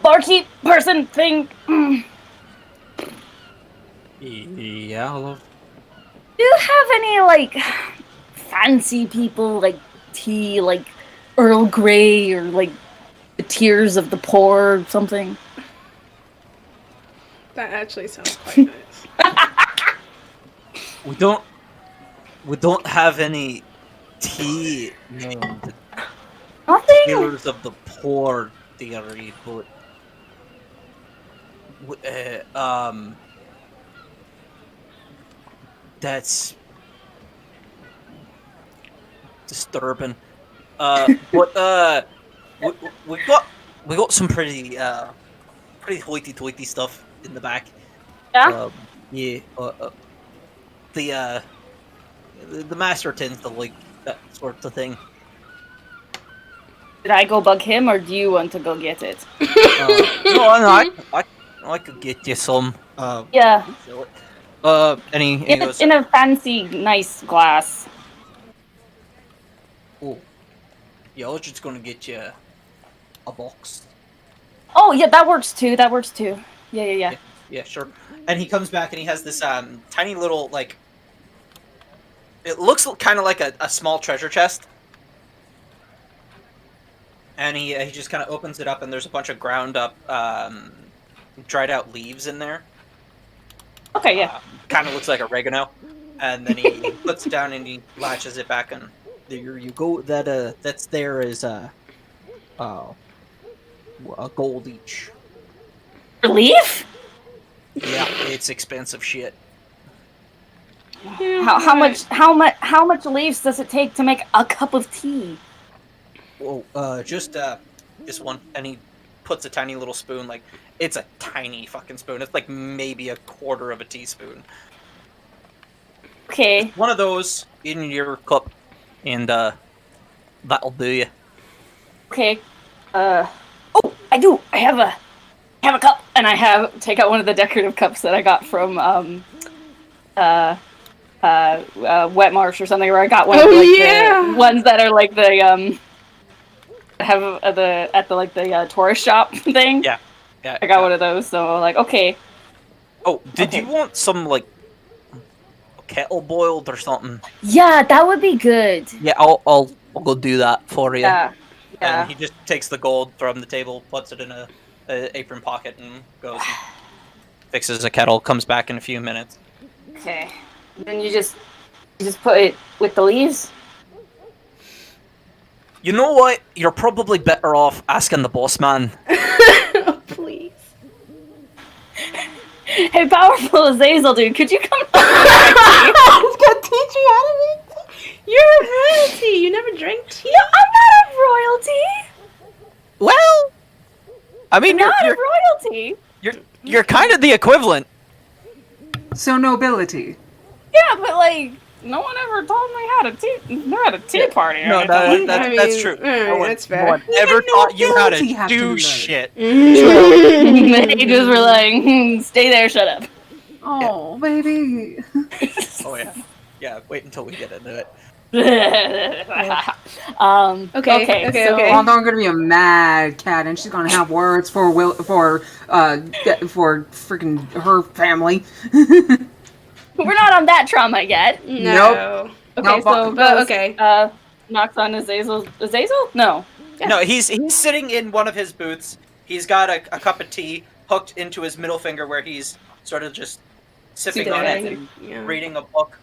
Barkeep person thing. Yeah, hello. Do you have any like fancy people like tea, like Earl Grey or like the Tears of the Poor or something? That actually sounds quite nice. We don't have any tea named Nothing. Tears of the Poor theory, but that's disturbing. But we, we got some pretty hoity-toity stuff in the back. Yeah. Yeah. The master tends to like that sort of thing. Did I go bug him, or do you want to go get it? No, I could get you some. Yeah. And he In goes, a fancy, nice glass. oh, yeah, I was just gonna get you a box. Oh yeah, that works too. That works too. Yeah. Yeah, sure. And he comes back and he has this tiny little like. It looks kind of like a small treasure chest. And he just kind of opens it up, and there's a bunch of ground up, dried out leaves in there. Okay, yeah. Kind of looks like oregano. And then he puts it down and he latches it back, and there you go. That's there is a gold each. Relief? Yeah, it's expensive shit. How much leaves does it take to make a cup of tea? Oh, just this one, and he puts a tiny little spoon. Like it's a tiny fucking spoon. It's like maybe a quarter of a teaspoon. Okay. One of those in your cup, and that'll do you. Okay. Oh, I do. I have a cup, and I take out one of the decorative cups that I got from Wet Marsh or something, where I got one of the ones that are like the have the tourist shop thing. Yeah. I got one of those, so like, okay. Oh, did you want some like kettle boiled or something? Yeah, that would be good. Yeah, I'll go do that for you. Yeah. And he just takes the gold from the table, puts it in a apron pocket, and goes and fixes a kettle. Comes back in a few minutes. Okay. Then you just put it with the leaves. You know what? You're probably better off asking the boss man. Please. Hey, powerful Azazel, dude, could you come? I was gonna teach you how to make tea. You're royalty. You never drank tea. No, I'm not a royalty. Well, I mean, I'm not a royalty. you're kind of the equivalent. So nobility. Yeah, but like, no one ever told me how to had a tea party. Or No, anything. that's true. No one, that's fair. no one ever taught you how nobility have to to do learn. shit. They just were like, stay there, shut up. Oh, baby. Oh yeah. Wait until we get into it. Okay. So, Well, I'm gonna be a mad cat, and she's gonna have words for freaking her family. we're not on that trauma yet. No. Okay, No, so but- goes, okay. knocks on Azazel. Azazel? No. Yeah. No, he's sitting in one of his booths. He's got a cup of tea hooked into his middle finger, where he's sort of just sipping on it and Yeah. reading a book.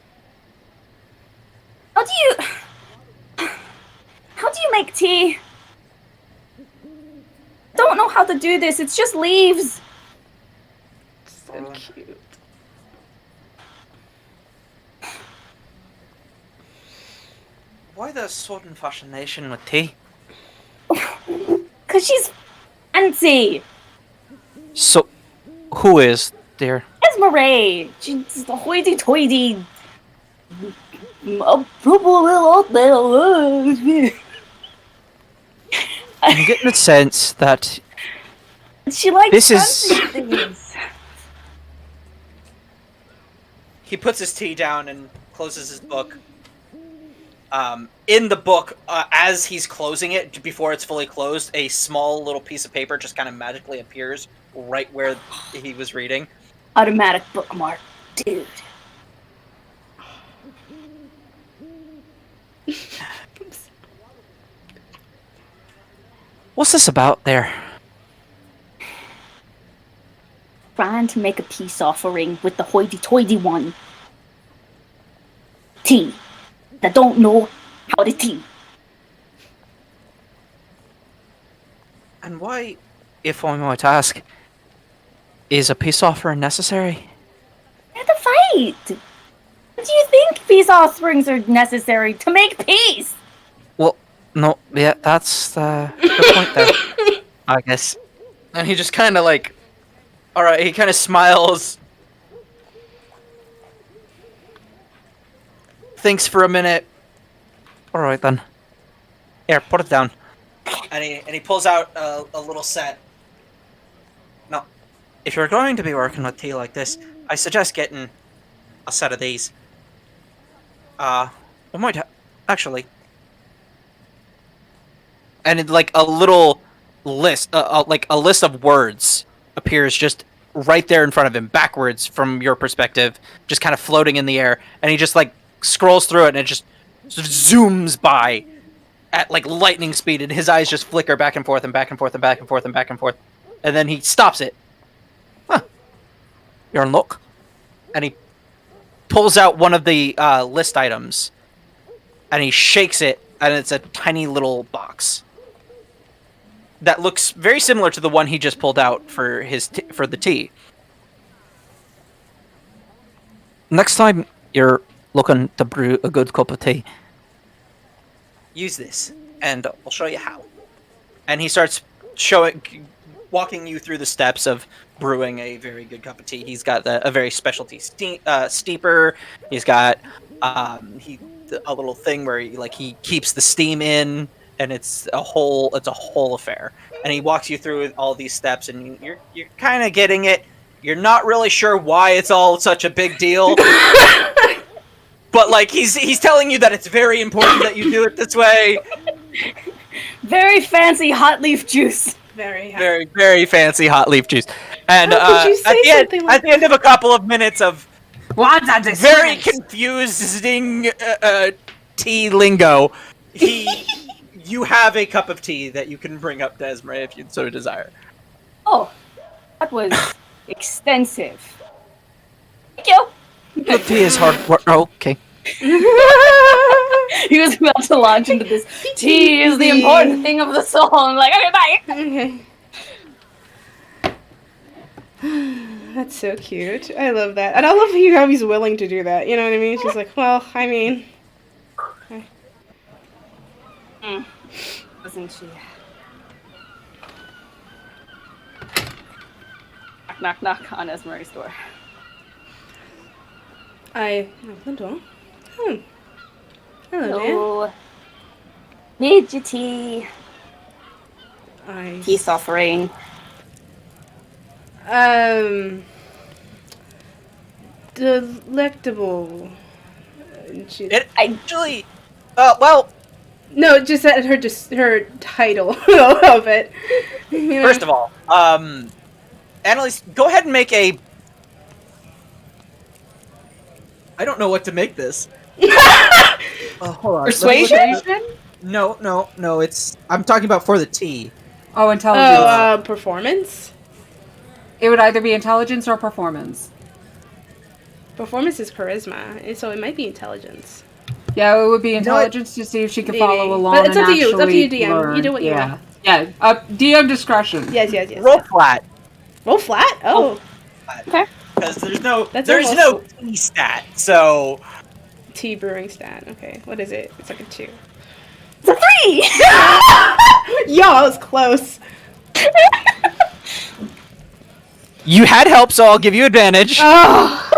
How do you make tea? Don't know how to do this. It's just leaves. So cute. Why the sudden fascination with tea? 'Cause she's fancy. So, who is there? Esmeralda. She's the hoity-toity. I'm getting the sense that She likes This is- fancy things. He puts his tea down and closes his book. In the book, as he's closing it, before it's fully closed, a small little piece of paper just kind of magically appears right where he was reading. Automatic bookmark, dude. What's this about there? Trying to make a peace offering with the hoity-toity one. Tea. That don't know how to tea. And why, if I might ask, is a peace offering necessary? They're the fight. Do you think peace offerings are necessary to make peace? Well, no, yeah, that's the point there, I guess. And he just kind of like, all right, he kind of smiles, thinks for a minute. All right then. Here, put it down. And he pulls out a little set. Now, if you're going to be working with tea like this, I suggest getting a set of these. We might actually. And like a little list, like a list of words appears just right there in front of him, backwards from your perspective, just kind of floating in the air. And he just like scrolls through it, and it just sort of zooms by at like lightning speed, and his eyes just flicker back and forth and back and forth and back and forth and back and forth. And then he stops it. Huh. You're in luck. And he pulls out one of the list items, and he shakes it, and it's a tiny little box that looks very similar to the one he just pulled out for his for the tea. Next time you're looking to brew a good cup of tea, use this, and I'll show you how. And he starts walking you through the steps of brewing a very good cup of tea. He's got a very specialty steeper. He's got a little thing where he keeps the steam in, and it's a whole affair. And he walks you through all these steps, and you're kind of getting it. You're not really sure why it's all such a big deal. But like he's telling you that it's very important that you do it this way. Very fancy hot leaf juice. Very, very fancy hot leaf juice. And How could you say something like at the end of a couple of minutes of What's that? very confusing tea lingo, you have a cup of tea that you can bring up to Esmeralda if you so desire. Oh, that was extensive. Thank you. The tea is hard work. Oh, okay. He was about to launch into this. Tea is the important thing of the soul. I'm like, okay, bye. Okay. That's so cute. I love that. And I love how he's willing to do that. You know what I mean? She's like, well, I mean... Wasn't she? Knock, knock, knock on Esmeralda's door. I open the door. Hello, Dan. Hello. Need your tea. Peace offering. Delectable. It actually, well, No, just that her title of it. You know? first of all, Annalise, go ahead and make a. I don't know what to make this. Hold on. Persuasion? No. It's. I'm talking about for the tea. Oh, intelligence. Performance. It would either be intelligence or performance. Performance is charisma, so it might be intelligence. Yeah, it would be intelligence to see if she could follow Maybe. along. But it's and up to you. It's up to you, actually DM. learn. You do what you want. Yeah. DM discretion. Yes. Roll flat. Roll flat? Oh. Okay. Because there's no That's no almost- tea stat. So Tea brewing stat. Okay. What is it? It's like a 2. It's a 3! Yo, I was close. you had help, so I'll give you advantage. Oh.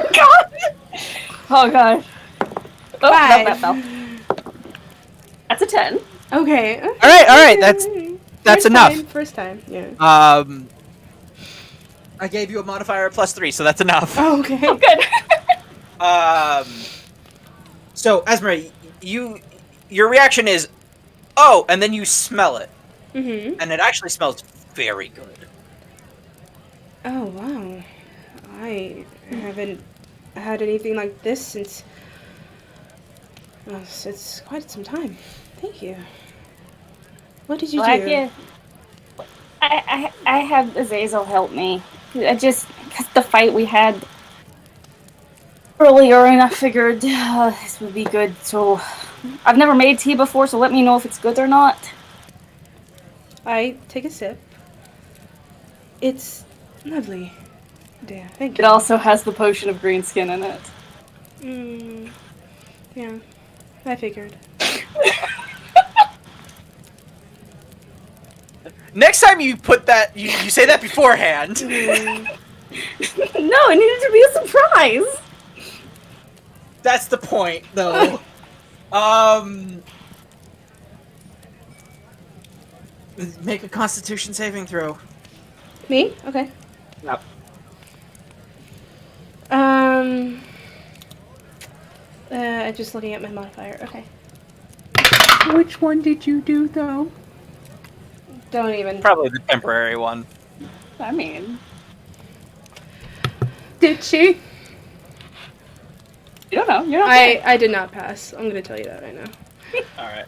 Oh god. Oh, 5. no, that fell. That's a 10. Okay. All right. That's First enough. First time. Yeah. I gave you a modifier of +3, so that's enough. Oh, okay. Oh, good. So Esmer, your reaction is, oh, and then you smell it, Mm-hmm. and it actually smells very good. Oh, wow. I haven't had anything like this since it's quite some time. Thank you. What did you Well, do? I had Azazel help me. Because the fight we had earlier, and I figured this would be good. So I've never made tea before, so let me know if it's good or not. I take a sip. It's lovely. Yeah, thank It you. also has the potion of green skin in it. Yeah, I figured. Next time you put that, you say that beforehand. No, it needed to be a surprise. That's the point, though. Make a Constitution saving throw. Me? Okay. Yep. Just looking at my modifier. Okay. Which one did you do, though? Don't even. Probably the temporary one. I mean, Did she? you don't know. You're not there. I did not pass. I'm gonna tell you that right now. All right.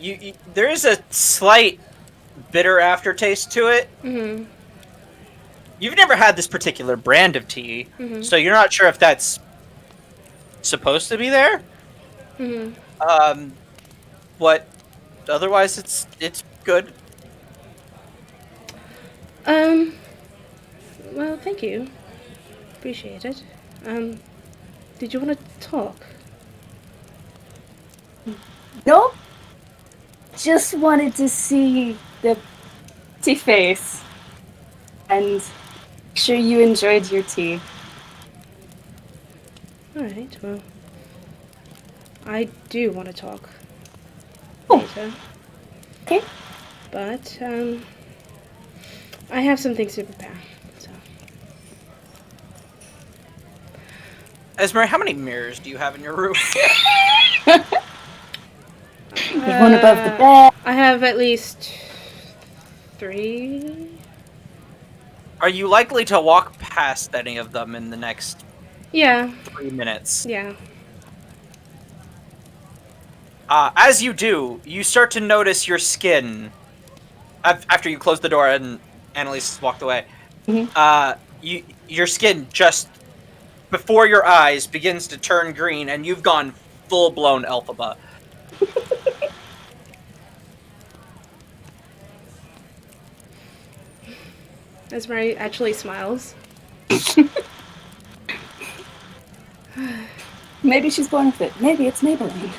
You there is a slight bitter aftertaste to it. Mm-hmm. You've never had this particular brand of tea, Mhm. so you're not sure if that's supposed to be there. Mm-hmm. But otherwise, it's good. Well, thank you. Appreciate it. Did you want to talk? Nope. Just wanted to see the tea face. And make sure you enjoyed your tea. Alright, well. I do want to talk. Oh. Later. Okay. But, I have some things to prepare, so. Esmer, how many mirrors do you have in your room? There's one above the bed. I have at least 3. Are you likely to walk past any of them in the next Yeah, 3 minutes? yeah. As you do, you start to notice your skin. After you close the door and Annalise walked away, your skin just before your eyes begins to turn green, and you've gone full-blown Elphaba. Esmeri actually smiles. Maybe she's born with it. Maybe it's Maybelline.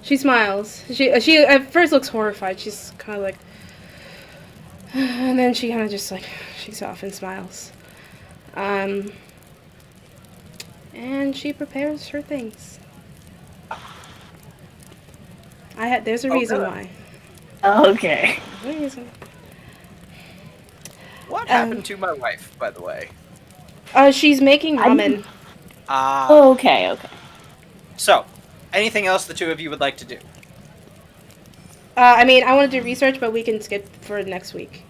She smiles. She at first looks horrified. She's kind of like, and then she kind of just like shakes off and smiles. And she prepares her things. There's a reason why. Okay. There's a reason. What happened to my wife, by the way? She's making ramen. Okay. So, anything else the two of you would like to do? I mean, I want to do research, but we can skip for next week.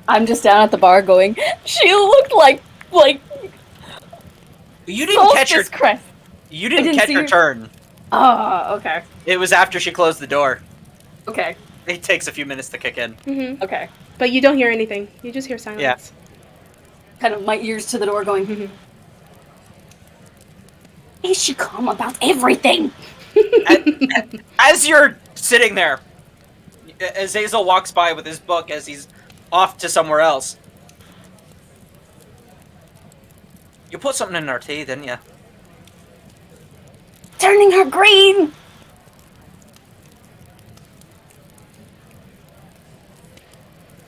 I'm just down at the bar going, she looked like You didn't catch her. solstice crest. You didn't didn't catch see her her- turn. Oh, okay. It was after she closed the door. Okay. It takes a few minutes to kick in. Mm-hmm. Okay. But you don't hear anything. You just hear silence. Yeah. Kind of my ears to the door going, is she calm about everything? As you're sitting there, Azazel walks by with his book as he's off to somewhere else. You put something in our tea, didn't you? Turning her green!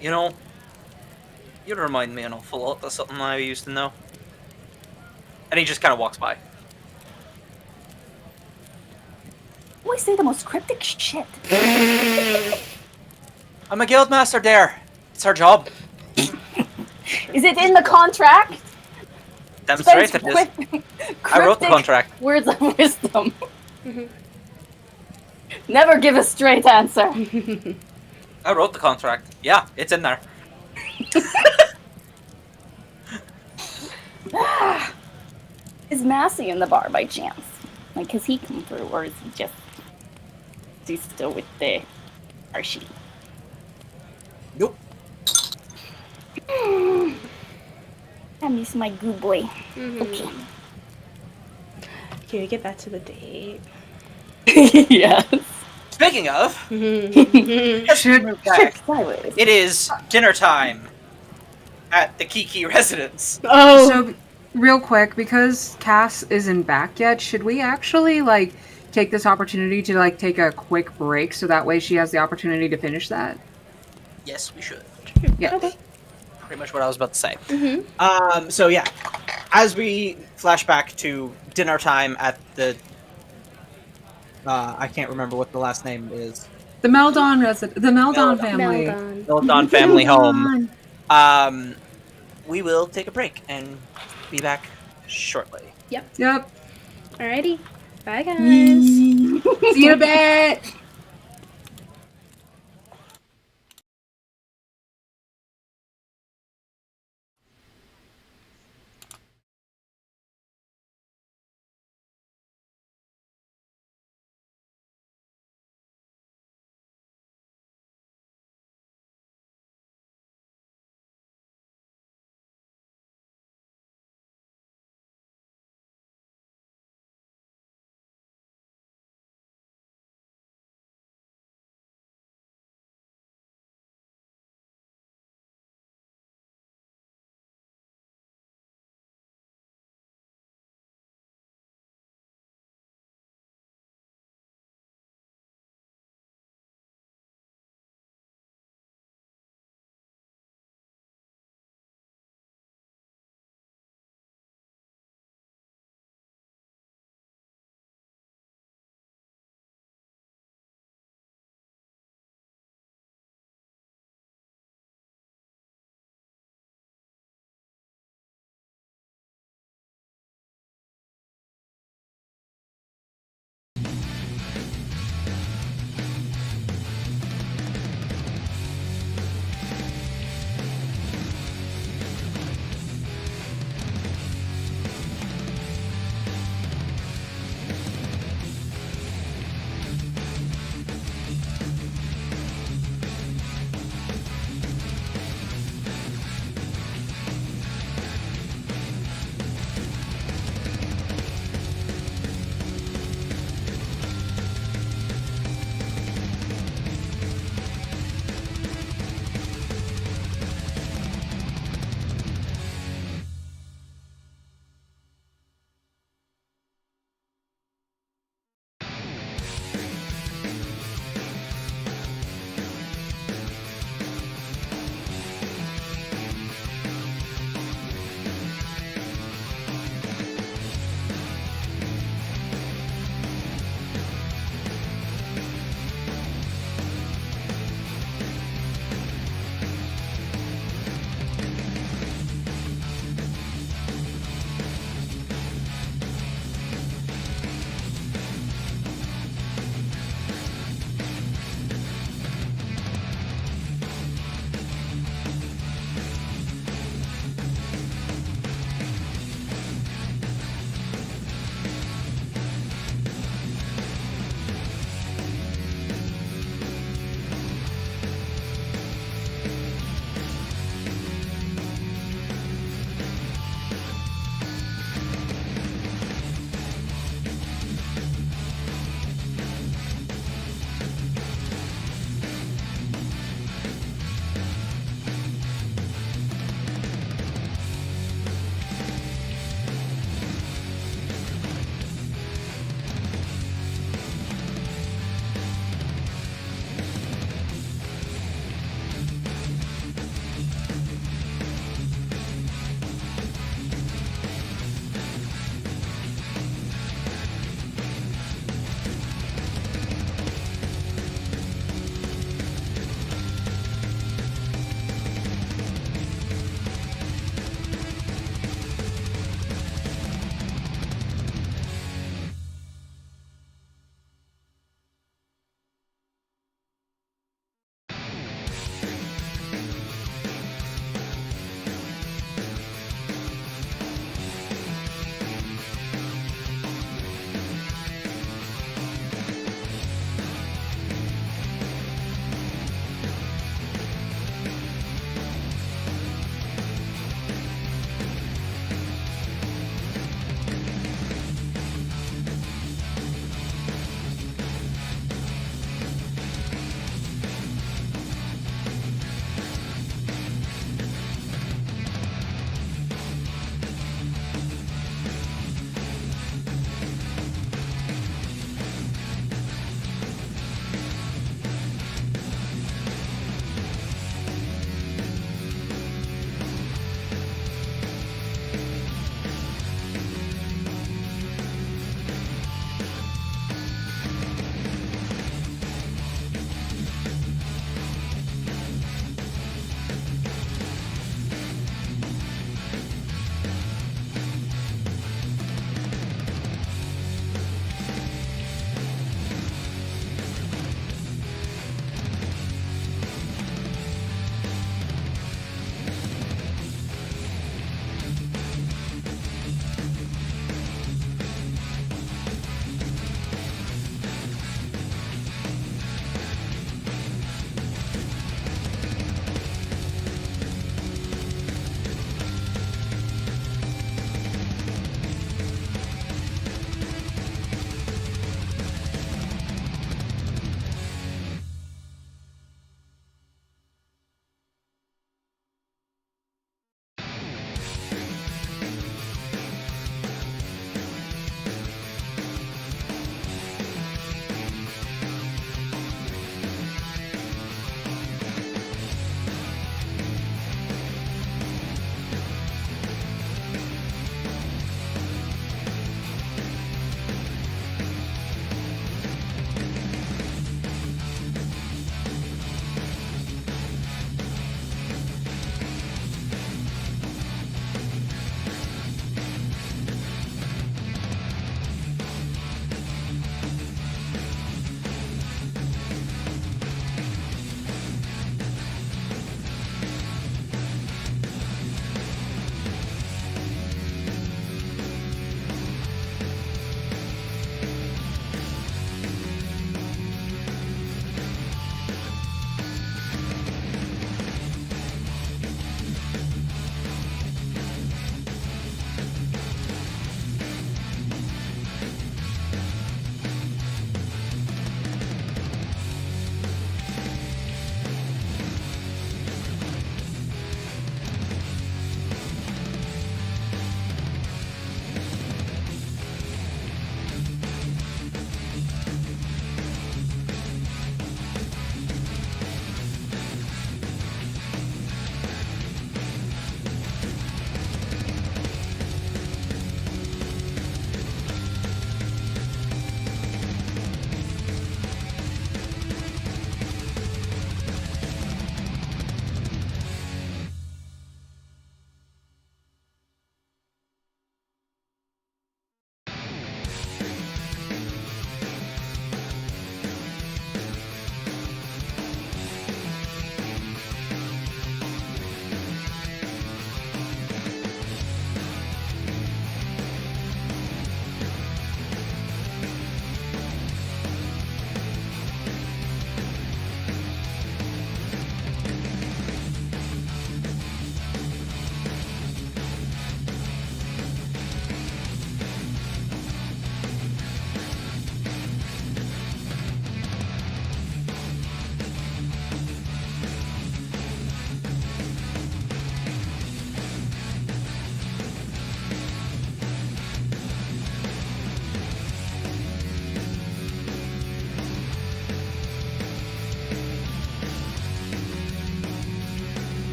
You know, you remind me an awful lot of something I used to know. And he just kind of walks by. always say the most cryptic shit. I'm a guild master there. It's our job. Is it in the contract? Damn straight Spends it is. cryptic I wrote the contract. words of wisdom. Never give a straight answer. I wrote the contract. Yeah, it's in there. Is Massey in the bar by chance? Like, has he come through, or is he just... Is he still with the Archie? Nope. I miss my goo boy. Okay. Can we get back to the date? Yes. Speaking of, Should back, Sideways. it is dinner time at the Kiki residence. Oh, So, real quick, because Cass isn't back yet, should we actually like take this opportunity to like take a quick break so that way she has the opportunity to finish that? Yes, we should. Yeah. okay. Pretty much what I was about to say. Mm-hmm. So yeah, as we flash back to dinner time at the, I can't remember what the last name is. The Meldon family. Meldon. Meldon family home. We will take a break and be back shortly. Yep. Alrighty. Bye, guys. See you in a bit.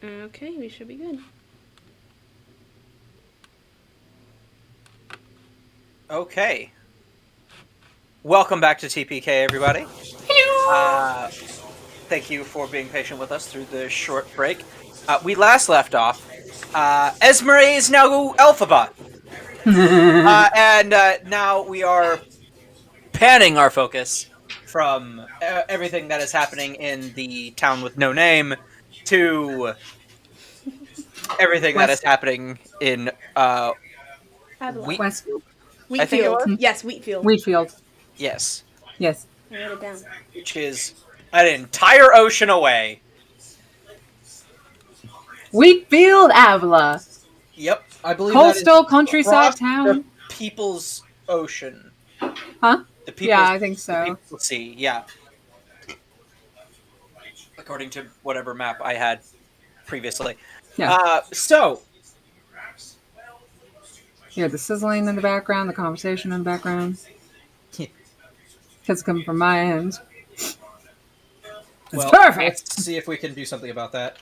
Okay, we should be good. Okay. Welcome back to TPK, everybody. Hello. Thank you for being patient with us through the short break. We last left off. Esmeralda is now Alphaba. And now we are panning our focus from everything that is happening in the town with no name to everything that is happening in Avonlea. Westfield. I think it Wheatfield. was? Yes, Wheatfield. Wheatfield. Yes, Yes. I wrote it down. which is an entire ocean away. Wheatfield, Avila. Yep, I believe Coastal that is countryside across town. the People's Ocean. Huh? The people's, Yeah, I think the so. People's Sea, yeah. According to whatever map I had previously. Yeah. So, You hear the sizzling in the background, the conversation in the background. It's coming from my end. It's well, perfect. let's see if we can do something about that.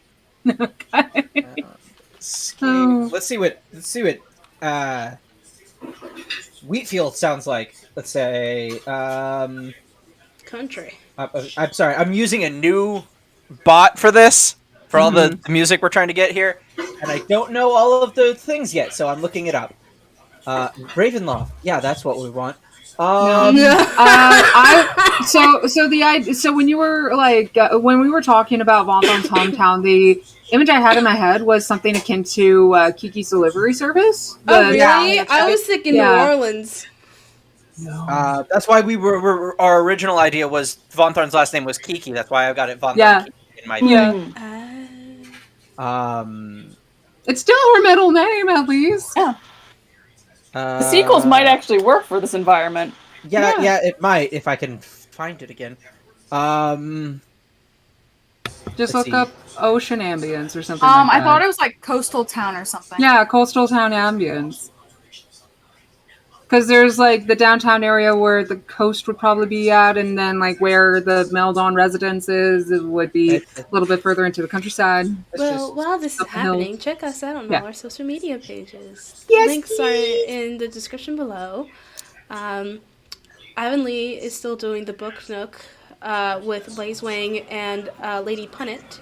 Okay. Scheme. Let's see what Wheatfield sounds like. Let's say Country. I'm sorry. I'm using a new bot for this for all the music we're trying to get here, and I don't know all of the things yet, so I'm looking it up. Ravenloft. Yeah, that's what we want. So when you were like when we were talking about Vonthorn's hometown, the image I had in my head was something akin to Kiki's delivery service. Oh, really? Yeah. I was thinking Yeah. New Orleans. That's why we were our original idea was Vonthorn's last name was Kiki. That's why I got it Vonthorn Yeah. Kiki in my It's still her middle name, at least. Yeah. The sequels might actually work for this environment. Yeah, it might if I can find it again. Just Let's look see. up ocean ambience or something like that. I thought it was like coastal town or something. Yeah, coastal town ambience. Because there's like the downtown area where the coast would probably be at, and then like where the Meldon residence is, it would be a little bit further into the countryside. Well, while this is up the hill. happening, check us out on Yeah. all our social media pages. Yes, Links are in the description below. Avonlea is still doing the book nook with Blaze Wang and Lady Punnet.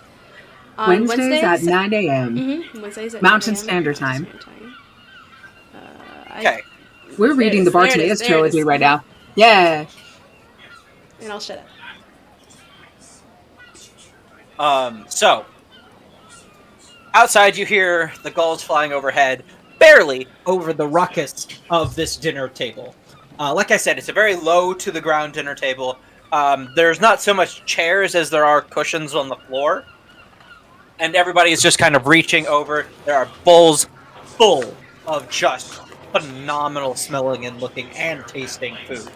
On Wednesdays at 9 a.m. Wednesdays at Mountain 9 a.m. Standard Time. Okay. We're reading the There it is, Bartimaeus there it trilogy is. right now. Yeah. And I'll shut up. So outside you hear the gulls flying overhead, barely over the ruckus of this dinner table. Like I said, it's a very low to the ground dinner table. There's not so much chairs as there are cushions on the floor. And everybody is just kind of reaching over. There are bowls full of just phenomenal smelling and looking and tasting food.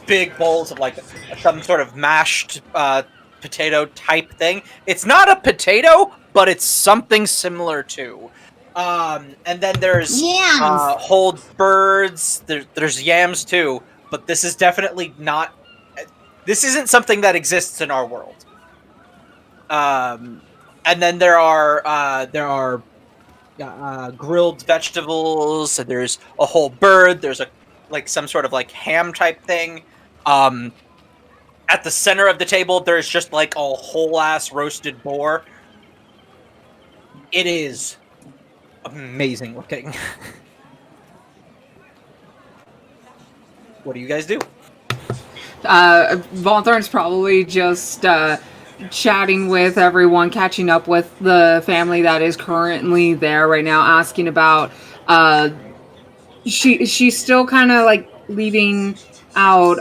Big bowls of like some sort of mashed potato type thing. It's not a potato, but it's something similar to. And then there's Yams. whole birds. There's yams too, but this is definitely not. This isn't something that exists in our world. And then there are grilled vegetables. And there's a whole bird. There's some sort of like ham type thing. At the center of the table, there's just like a whole ass roasted boar. It is amazing looking. What do you guys do? Vonthorn's probably just chatting with everyone, catching up with the family that is currently there right now, asking about. She's still kind of like leaving out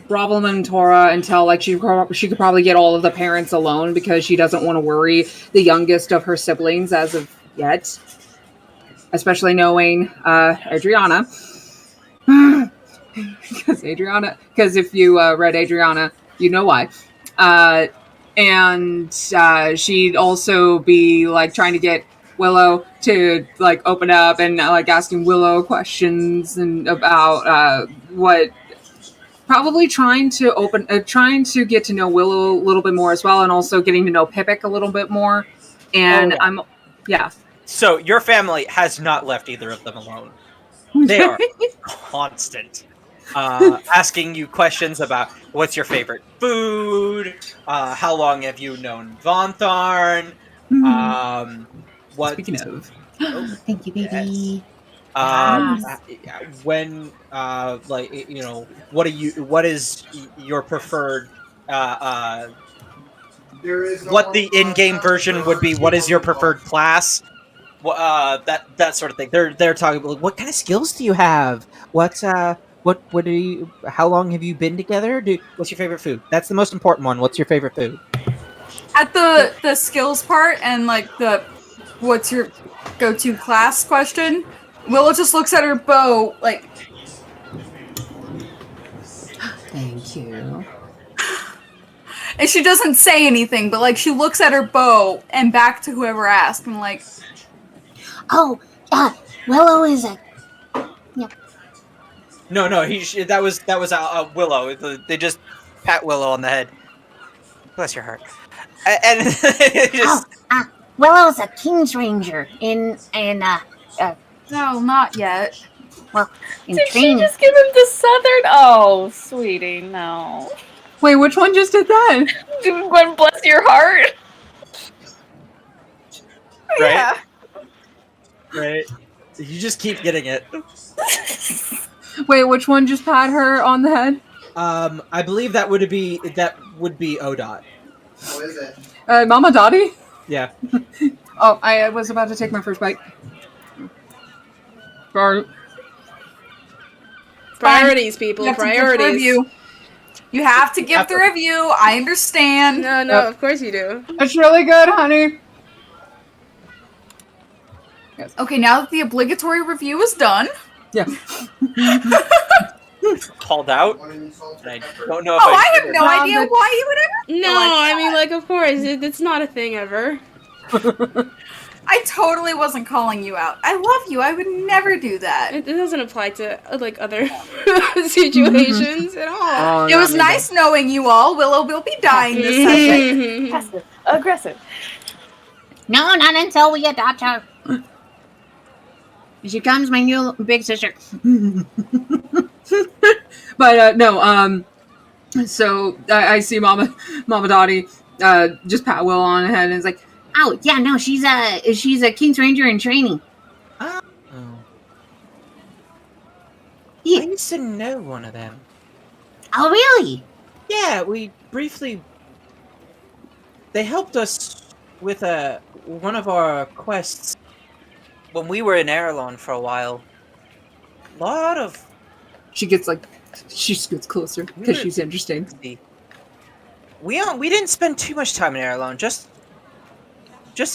Bravo and Tora until like she could probably get all of the parents alone because she doesn't want to worry the youngest of her siblings as of yet, especially knowing Adriana. Because if you read Adriana, you know why. And she'd also be like trying to get Willow to like open up and like asking Willow questions and about what. Probably trying to get to know Willow a little bit more as well, and also getting to know Pipik a little bit more. and yeah. I'm yeah. So your family has not left either of them alone. They are constant. Asking you questions about what's your favorite food, how long have you known Von Tharn, what Speaking of, oh Thank you, yes. baby. Yes. When what is your preferred what the in-game version would be, what is your preferred class, that sort of thing. They're talking about what kind of skills do you have, what do you, how long have you been together, what's your favorite food, that's the most important one, what's your favorite food. At the skills part and like the what's your go-to class question, Willow just looks at her bow like, thank you. and she doesn't say anything, but like she looks at her bow and back to whoever asked, and like, Oh, Willow is a. No, that was Willow. They just pat Willow on the head. Bless your heart. And just Willow's a King's Ranger in no, not yet. in Did she training. just give him the southern? Oh, sweetie, no. Wait, which one just did that? Gwen, bless your heart. right, right. You just keep getting it. Wait, which one just pat her on the head? I believe that would be ODOT. How is it? Mama Dottie? Yeah. Oh, I was about to take my first bite. Priorities, people. You have to give the Priorities. review. You have to give the review. I understand. No, Yep. of course you do. It's really good, honey. Okay, now that the obligatory review is done. Yeah. Called out. One insult. And I don't know if Oh, I have no Wow, idea good. why you would ever. No, like I mean, like, of course, it's not a thing ever. I totally wasn't calling you out. I love you. I would never do that. It doesn't apply to, like, other situations at all. Oh, It was nice knowing you all. Willow will be dying this session. Mhm. Passive aggressive. No, not until we adopt her. She becomes my new big sister. But no, so I see Mama Dottie just pat Will on the head and is like, Oh yeah, no, she's a King's Ranger in training. Oh. Yeah. I used to know one of them. Oh really? Yeah, we briefly. They helped us with one of our quests when we were in Erelon for a while. A lot of she gets closer because she's interesting. we didn't spend too much time in Erelon, just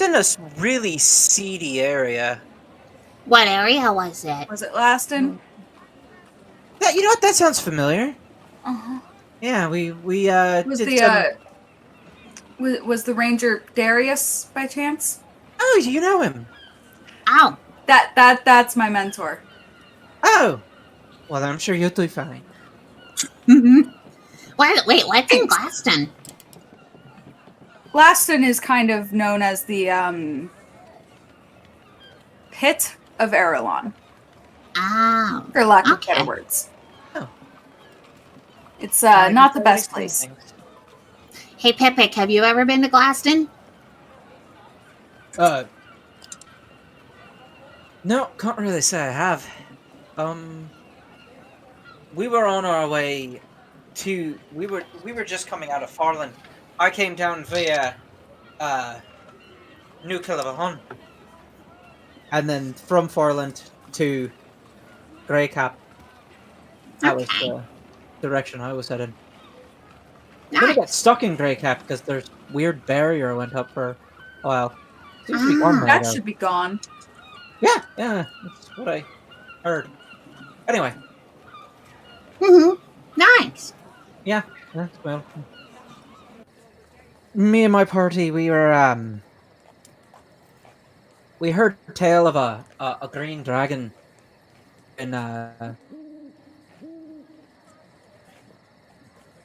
in this really seedy area. What area was it? Was it Laston? Yeah, you know what? That sounds familiar. Uh-huh. Yeah, we Was did the some- was the ranger Darius by chance? Oh, you know him. Oh, That's my mentor. Oh, well, I'm sure you'll do fine. Mm-hmm. wait, what's in Glaston? Laston is kind of known as the pit of Erelon, Oh, for lack of Okay. better words. Oh. It's not the best place. hey Pippic, have you ever been to Glaston? No, can't really say I have. We were on our way to. We were just coming out of Farland. I came down via New Killavahon, and then from Farland to Greycap. That was Okay. the direction I was headed. I Nice. really got stuck in Greycap because there's weird barrier went up for a while. Seems to be gone now, That though. should be gone. Yeah, that's what I heard. Anyway, Mm-hmm. Nice. well, me and my party, we were we heard a tale of a green dragon in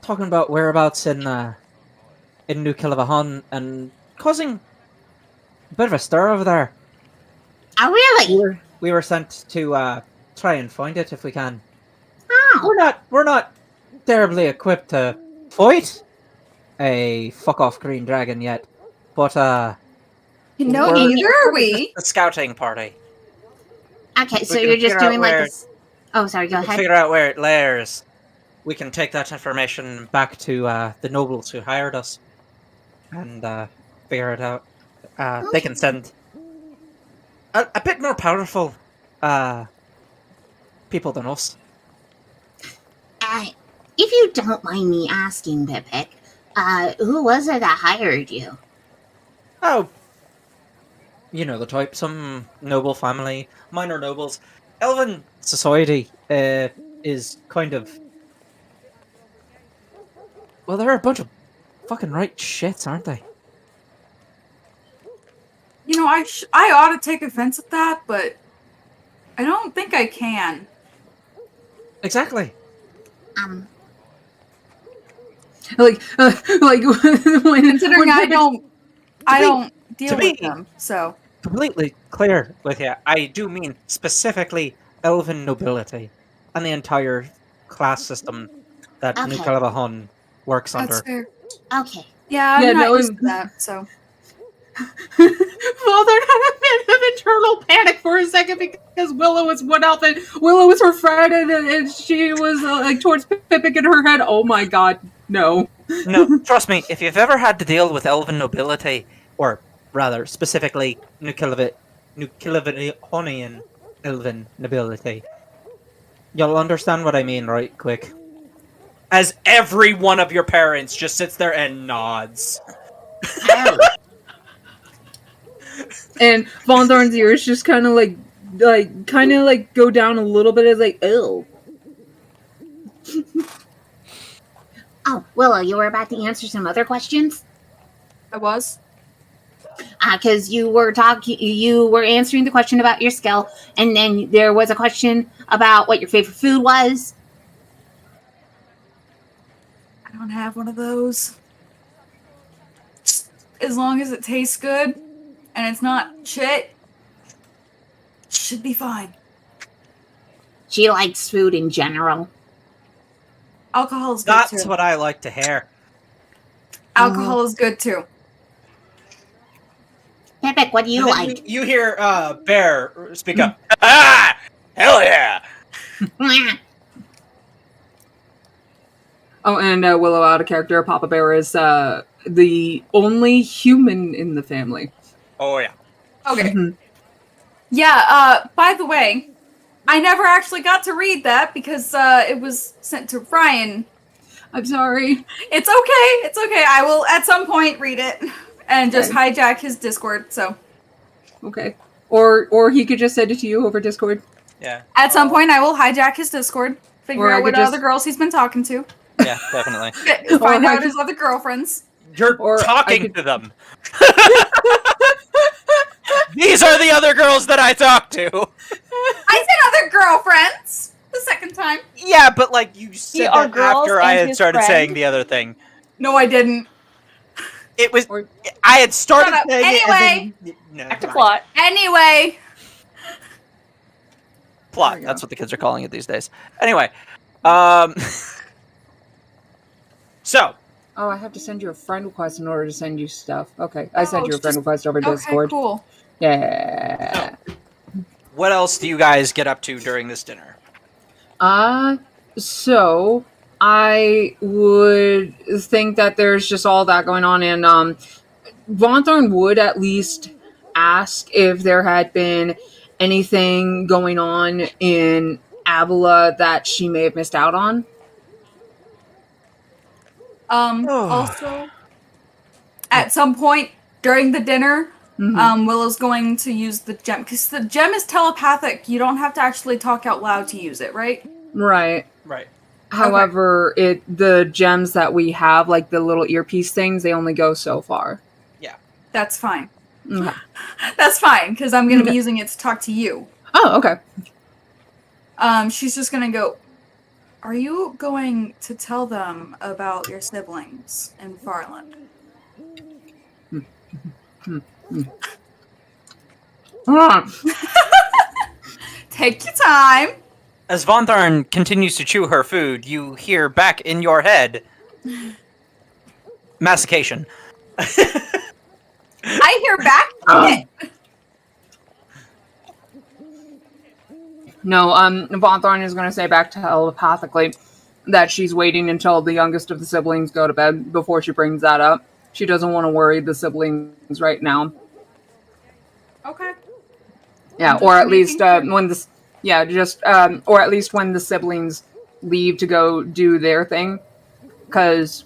talking about whereabouts in New Kilavahan and causing bit of a stir over there. Oh, really? We were sent to try and find it if we can. Oh. We're not terribly equipped to fight a fuck off green dragon yet, but No, We're neither are kind of just we. a scouting party. Okay, so can you're just figure out doing like where- this. Oh, sorry, go To ahead. figure out where it lairs, we can take that information back to the nobles who hired us and figure it out. They can send a bit more powerful people than us. If you don't mind me asking, Pippic, who was it that hired you? Oh, you know the type. Some noble family, minor nobles. Elven society is kind of... Well, they're a bunch of fucking right shits, aren't they? You know, I ought to take offense at that, but I don't think I can. Exactly. Like when Considering I don't deal me- with them, so Completely clear with you. I do mean specifically elven nobility and the entire class system that Okay. New Calabahan works that's under. fair. Okay. Yeah, I'm Yeah, not no, used to that, so. Father had a bit of internal panic for a second because Willow was one elf and Willow was her friend and she was like towards Pippic in her head. Oh my god, no. No, trust me, if you've ever had to deal with elven nobility, or rather, specifically Nucilevanian elven nobility, you'll understand what I mean, right? Quick. As every one of your parents just sits there and nods. Oh. And Von Thorn's ears just kind of like go down a little bit. It's like, oh. Oh, Willow, you were about to answer some other questions? I was. Because you were answering the question about your skill, and then there was a question about what your favorite food was. I don't have one of those. Just as long as it tastes good and it's not shit, should be fine. She likes food in general. Alcohol is good That's too. what I like to hear. Alcohol is good too. Pippic, what do you And then like? You hear Bear speak up. Ah! Hell yeah! Oh, and Willow out of character. Papa Bear is the only human in the family. Oh yeah. Okay. Mhm. Yeah, by the way, I never actually got to read that because it was sent to Ryan. I'm sorry. It's okay. It's okay. I will at some point read it and just hijack his Discord, so. Okay. Or he could just send it to you over Discord. Yeah. At some point I will hijack his Discord, figure Or I out what could just- other girls he's been talking to, Yeah, definitely. find Or I out could- his other girlfriends. You're Or I talking could- to them. These are the other girls that I talked to. I said other girlfriends the second time. Yeah, but like you said are that girls after I and had his started friend. saying the other thing. No, I didn't. It was Or- I had started Shut up. saying Anyway. it. No, Back to fine. plot. Anyway. Plot. There we go. That's what the kids are calling it these days. Anyway, so Oh, I have to send you a friend request in order to send you stuff. Okay, I sent Oh, you a friend just- request over Okay, Discord. cool. Yeah. what else do you guys get up to during this dinner? So I would think that there's just all that going on, and Von Thorn would at least ask if there had been anything going on in Avonlea that she may have missed out on. Also, at some point during the dinner, Mhm. Willow's going to use the gem because the gem is telepathic. You don't have to actually talk out loud to use it, right? Right. Right. However, the gems that we have, like the little earpiece things, they only go so far. That's fine. Okay. That's fine because I'm going to be using it to talk to you. Oh, okay. She's just going to go. Are you going to tell them about your siblings in Farland? Take your time. As Von Tharn continues to chew her food, you hear back in your head mastication. I hear back. No, Von Thorn is going to say back telepathically that she's waiting until the youngest of the siblings go to bed before she brings that up. She doesn't want to worry the siblings right now. Okay. Yeah, or at least when the or at least when the siblings leave to go do their thing, because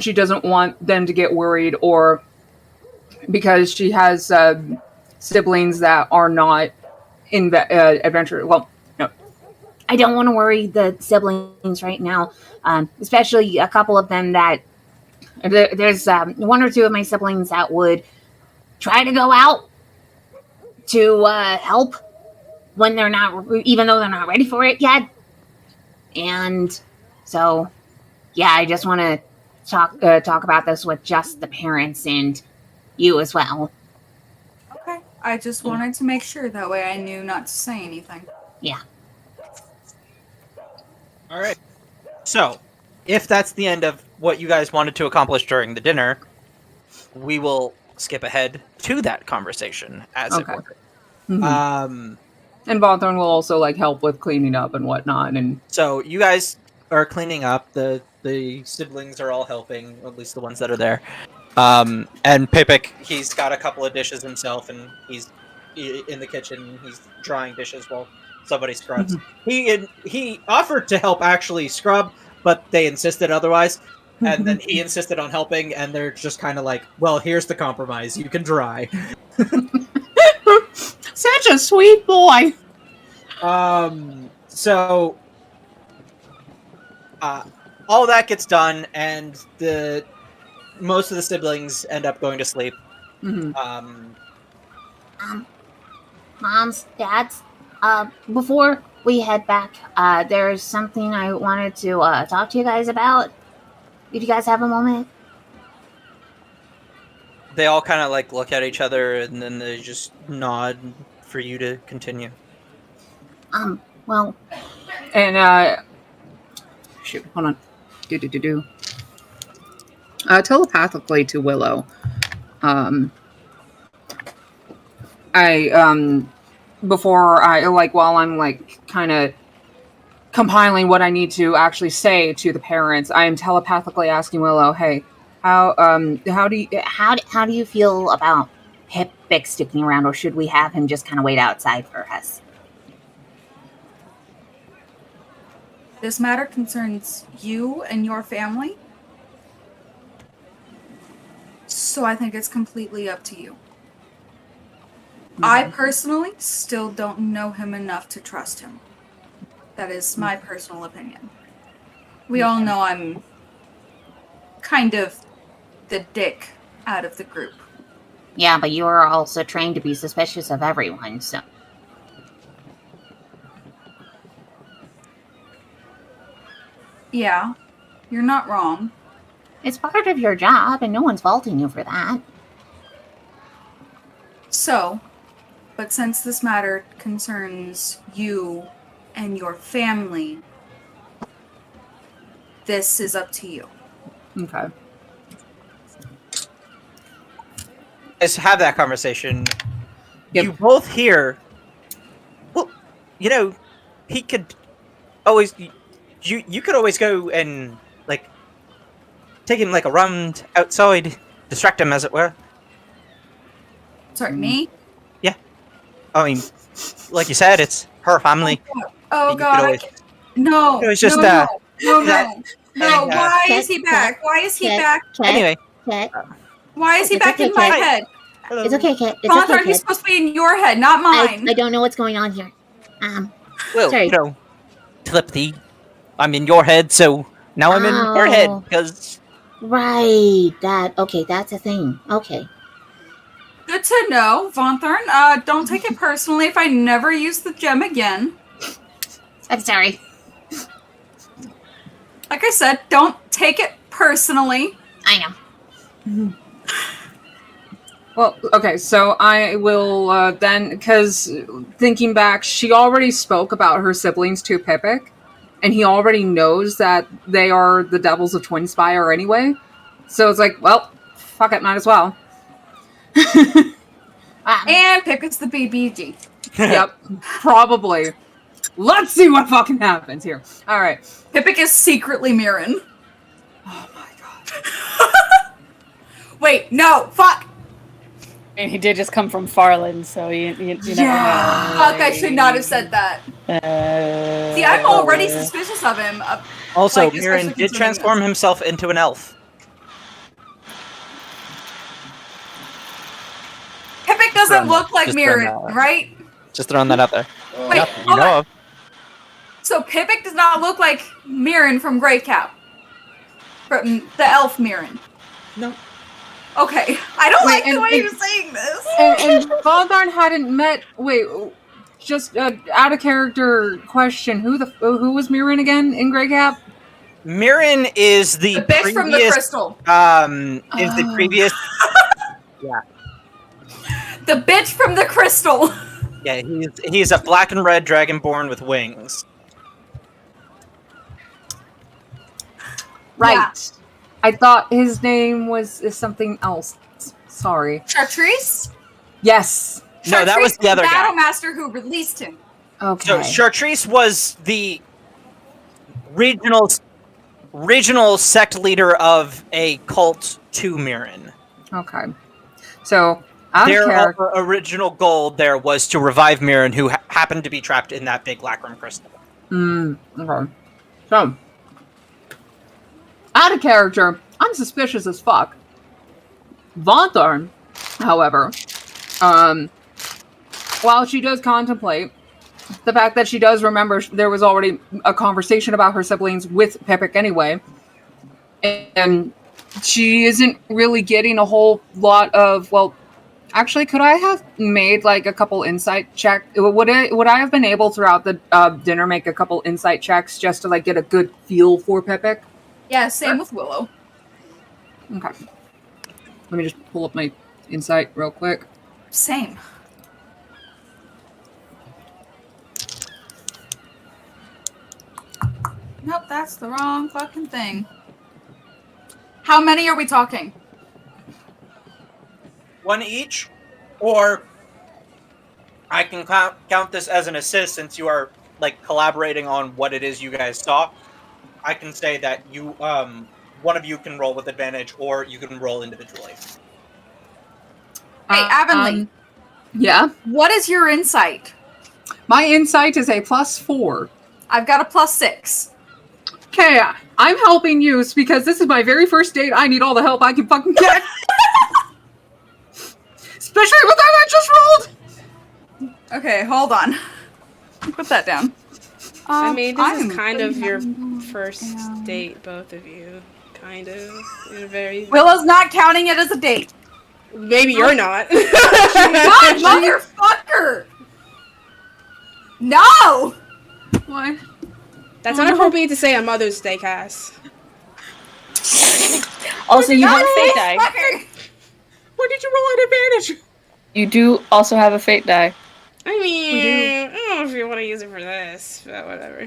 she doesn't want them to get worried, or because she has siblings that are not adventure. Well, no, I don't want to worry the siblings right now, especially a couple of them that there's one or two of my siblings that would try to go out to help when they're not, even though they're not ready for it yet. And so, yeah, I just want to talk about this with just the parents and you as well. Okay. I just wanted to make sure that way I knew not to say anything. Yeah. All right. So, if that's the end of what you guys wanted to accomplish during the dinner, we will skip ahead to that conversation, as it were. Mm-hmm. And Von Thorn will also like help with cleaning up and whatnot. And so you guys are cleaning up. The siblings are all helping, at least the ones that are there. And Pipik, he's got a couple of dishes himself, and he's in the kitchen. He's drying dishes while somebody scrubs. He offered to help actually scrub, but they insisted otherwise. And then he insisted on helping, and they're just kind of like, well, here's the compromise. You can dry. Such a sweet boy. So all that gets done, and most of the siblings end up going to sleep. Mm-hmm. Moms, dads, before we head back, there's something I wanted to talk to you guys about. If you guys have a moment. They all kind of like look at each other, and then they just nod for you to continue. Well, and shoot, hold on. Telepathically to Willow. Before I while I'm like kind of compiling what I need to actually say to the parents, I am telepathically asking Willow, "Hey, how do you feel about Pipik sticking around, or should we have him just kind of wait outside for us?" This matter concerns you and your family, so I think it's completely up to you. Mm-hmm. I personally still don't know him enough to trust him. That is my personal opinion. We all know I'm kind of the dick out of the group. Yeah, but you are also trained to be suspicious of everyone, so... Yeah, you're not wrong. It's part of your job, and no one's faulting you for that. So, but since this matter concerns you and your family, this is up to you. Okay. Let's have that conversation. Yep. You both hear, well, you know, he could always, you could always go and, like, take him, like, a round outside, distract him, as it were. Sorry, me? Yeah. I mean, like you said, it's her family. Oh, God. Always, no. It was just, no. No, why is he back? Why is he back? Anyway. Why is he back in my head? Hello. It's okay, Kit. It's Father, okay, he's supposed to be in your head, not mine. I don't know what's going on here. Well, sorry. you know, telepathy. I'm in your head, so now I'm in her head, because... Right, that's a thing. Okay. Good to know, Von Thorn. Don't take it personally if I never use the gem again. I'm sorry. Like I said, don't take it personally. I know. Well, okay, so I will then, because thinking back, she already spoke about her siblings to Pippic, and he already knows that they are the Devils of Twinspire anyway. So it's like, well, fuck it, might as well. And Pipic's the BBG. Yep, probably. Let's see what fucking happens here. All right. Pippic is secretly Mirren. Oh my god. Wait, no, fuck! And he did just come from Farland, so you never know. Fuck, I should not have said that. See, I'm already suspicious of him. Also, Like, Mirren especially did transform considering himself into an elf. Pippic doesn't look like Just Mirren, throwing that out. right? Just throwing that out there. Wait, Nothing you hold know on. of. So Pippic does not look like Mirren from Grey Cap. From the elf Mirren. No. Okay. I don't Wait, like the and- way and- you're saying this. And Vondarn hadn't met. Wait, just out of character question. Who was Mirren again in Grey Cap? Mirren is the, The bitch from the previous, crystal. is the previous. The bitch from the crystal. Yeah, he's a black and red dragonborn with wings. Right. Yeah. I thought his name is something else. Sorry. Chartreuse? Yes. No, that was the other guy. Battle Master who released him. Okay. So Chartreuse was the regional sect leader of a cult to Mirren. Okay. So out of Their character. original goal there was to revive Mirren, who happened to be trapped in that big lacrim crystal. Okay. So out of character. I'm suspicious as fuck. Vondarn, however, while she does contemplate the fact that she does remember there was already a conversation about her siblings with Pippic anyway, and she isn't really getting a whole lot of, well, actually, could I have made like a couple insight check? Would I have been able throughout the dinner make a couple insight checks just to like get a good feel for Pippic? Yeah, same with Willow. Okay. Let me just pull up my insight real quick. Same. Nope, that's the wrong fucking thing. How many are we talking? One each, or I can count this as an assist since you are like collaborating on what it is you guys saw. I can say that you, one of you can roll with advantage, or you can roll individually. Hey, Avonlea, Yeah. what is your insight? My insight is a +4. I've got a +6. Okay, I'm helping you because this is my very first date. I need all the help I can fucking get. Especially with that I just rolled. Okay, hold on. Put that down. I mean, this I'm is kind of your putting that first down. date, both of you. Kind of. In a very. Willow's not counting it as a date. Maybe you're not. God, motherfucker! No! What? That's not appropriate to say on Mother's Day, Cass. Also, you have a No, fate die. fucker! What did you roll at advantage? You do also have a fate die. I mean, I don't know if you want to use it for this, but whatever.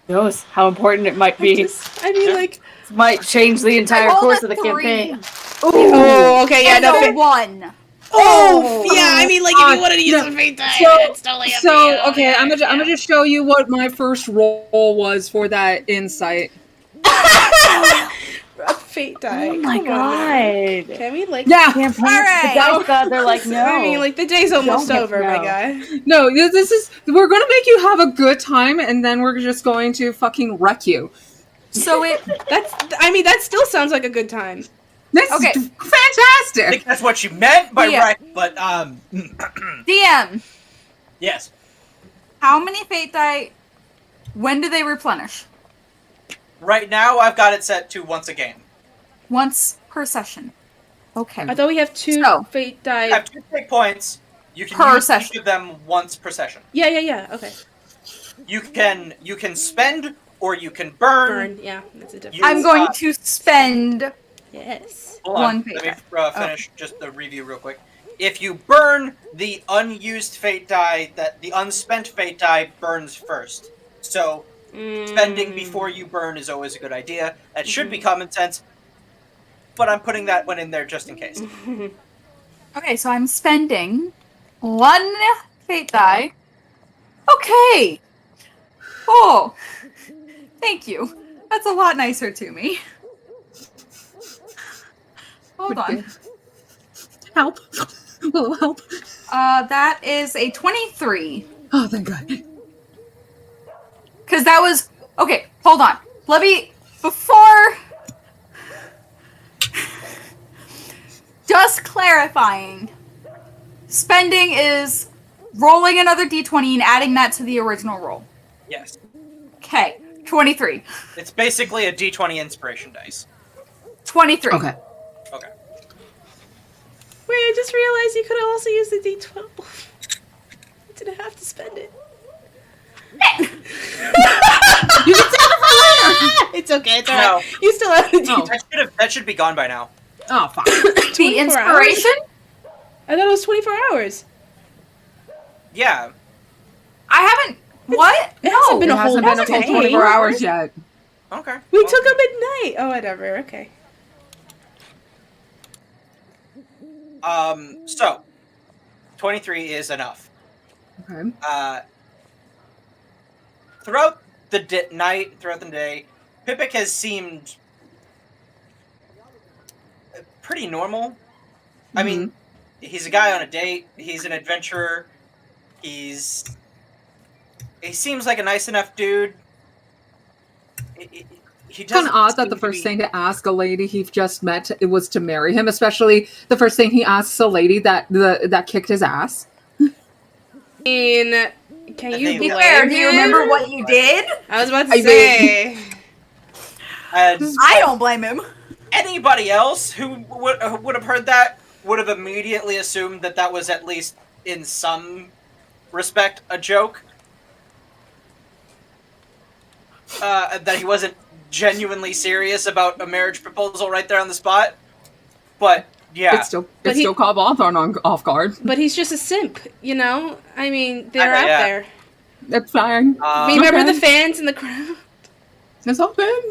Knows how important it might be. I mean, like, Might change the entire rolled course a of the 3. campaign. oh, okay, yeah, And no, a 1. oh, yeah, I mean, like, if you wanted to use no. a fate die, So- it's totally up to you. okay, I'm gonna just show you what my first roll was for that insight. A fate die. Oh my Come on. god. Can we, like... Yeah. Campaign. Alright. The dice god, they're like, no. I mean, like, the day's almost Don't get- over, my no. guy. No, this is. We're gonna make you have a good time, and then we're just going to fucking wreck you. So it. I mean, that still sounds like a good time. This Okay. is I fantastic. think that's what you meant by Yeah. wreck, but DM, yes. how many fate die? When do they replenish? Right now, I've got it set to once a game. Once per session. Okay. I thought we have 2 So- fate I die. have 2 fake points. You can Per use session. each of them once per session. Yeah, okay. You can spend or you can burn. Burn, yeah, that's a difference. You- I'm going to spend Yes. Hold on. One fate Let me die. finish just the review real quick. If you burn the unused fate die, that the unspent fate die burns first. So spending before you burn is always a good idea. That should be common sense, but I'm putting that one in there just in case. Okay, so I'm spending 1 fate die. Okay. Oh, thank you. That's a lot nicer to me. Hold on. Help. Will it help? That is a 23. Oh, thank God. Because that was... Okay, hold on. Let me... Before... Just clarifying. Spending is rolling another d20 and adding that to the original roll. Yes. Okay, 23. It's basically a d20 inspiration dice. 23. Okay. Okay. Wait, I just realized you could also use the D12. You didn't have to spend it. You can save it for later. It's okay, it's No. alright. You still have the Oh. D12. That should be gone by now. Oh, fuck. The 24 inspiration? I thought it was 24 hours. Yeah. I haven't... What? It hasn't been It a whole hasn't been a full day. 24 hours yet. Okay. We Well, took a midnight. Oh, whatever. Okay. So 23 is enough. Okay. Throughout the throughout the day, Pipik has seemed pretty normal. I mean, he's a guy on a date. He's an adventurer. He seems like a nice enough dude. He It's kind of doesn't odd that seem the to first be- thing to ask a lady he just met it was to marry him, especially the first thing he asks a lady that kicked his ass. I mean, can I you think blame that- Where? Do you remember him? what you did? I was about to I say. And I don't blame him. anybody else who would have heard that would have immediately assumed that that was at least in some respect a joke. That he wasn't genuinely serious about a marriage proposal right there on the spot. But yeah, It's But it's he- still caught Bonthorn off guard. But he's just a simp, you know? I mean, they're I- out yeah. there. It's fine. Remember okay. the fans in the crowd? It's all good.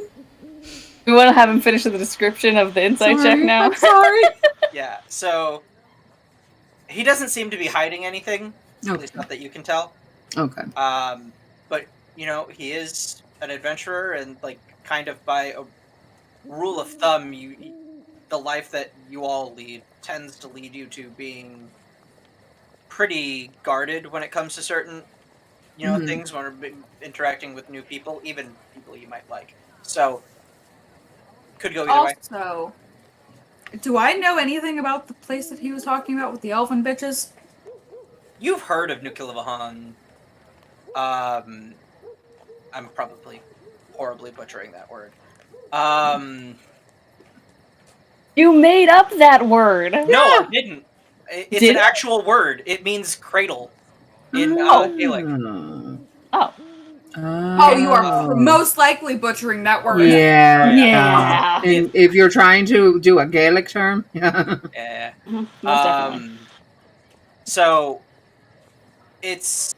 We want to have him finish the description of the insight check Sorry. now. I'm sorry. yeah. So he doesn't seem to be hiding anything. At Okay. least not that you can tell. Okay. But you know, he is an adventurer, and like kind of by a rule of thumb, the life that you all lead tends to lead you to being pretty guarded when it comes to certain, Mhm. things when we're interacting with new people, even people you might like. So could go either way. Also, do I know anything about the place that he was talking about with the elven bitches? You've heard of Nukilevahan. I'm probably horribly butchering that word. You made up that word. No, I didn't. It's Did an it? actual word. It means cradle in Gaelic. Oh. Oh, you are most likely butchering that word. Yeah. Yeah. And if you're trying to do a Gaelic term, yeah. Yeah. Mhm, most definitely. So it's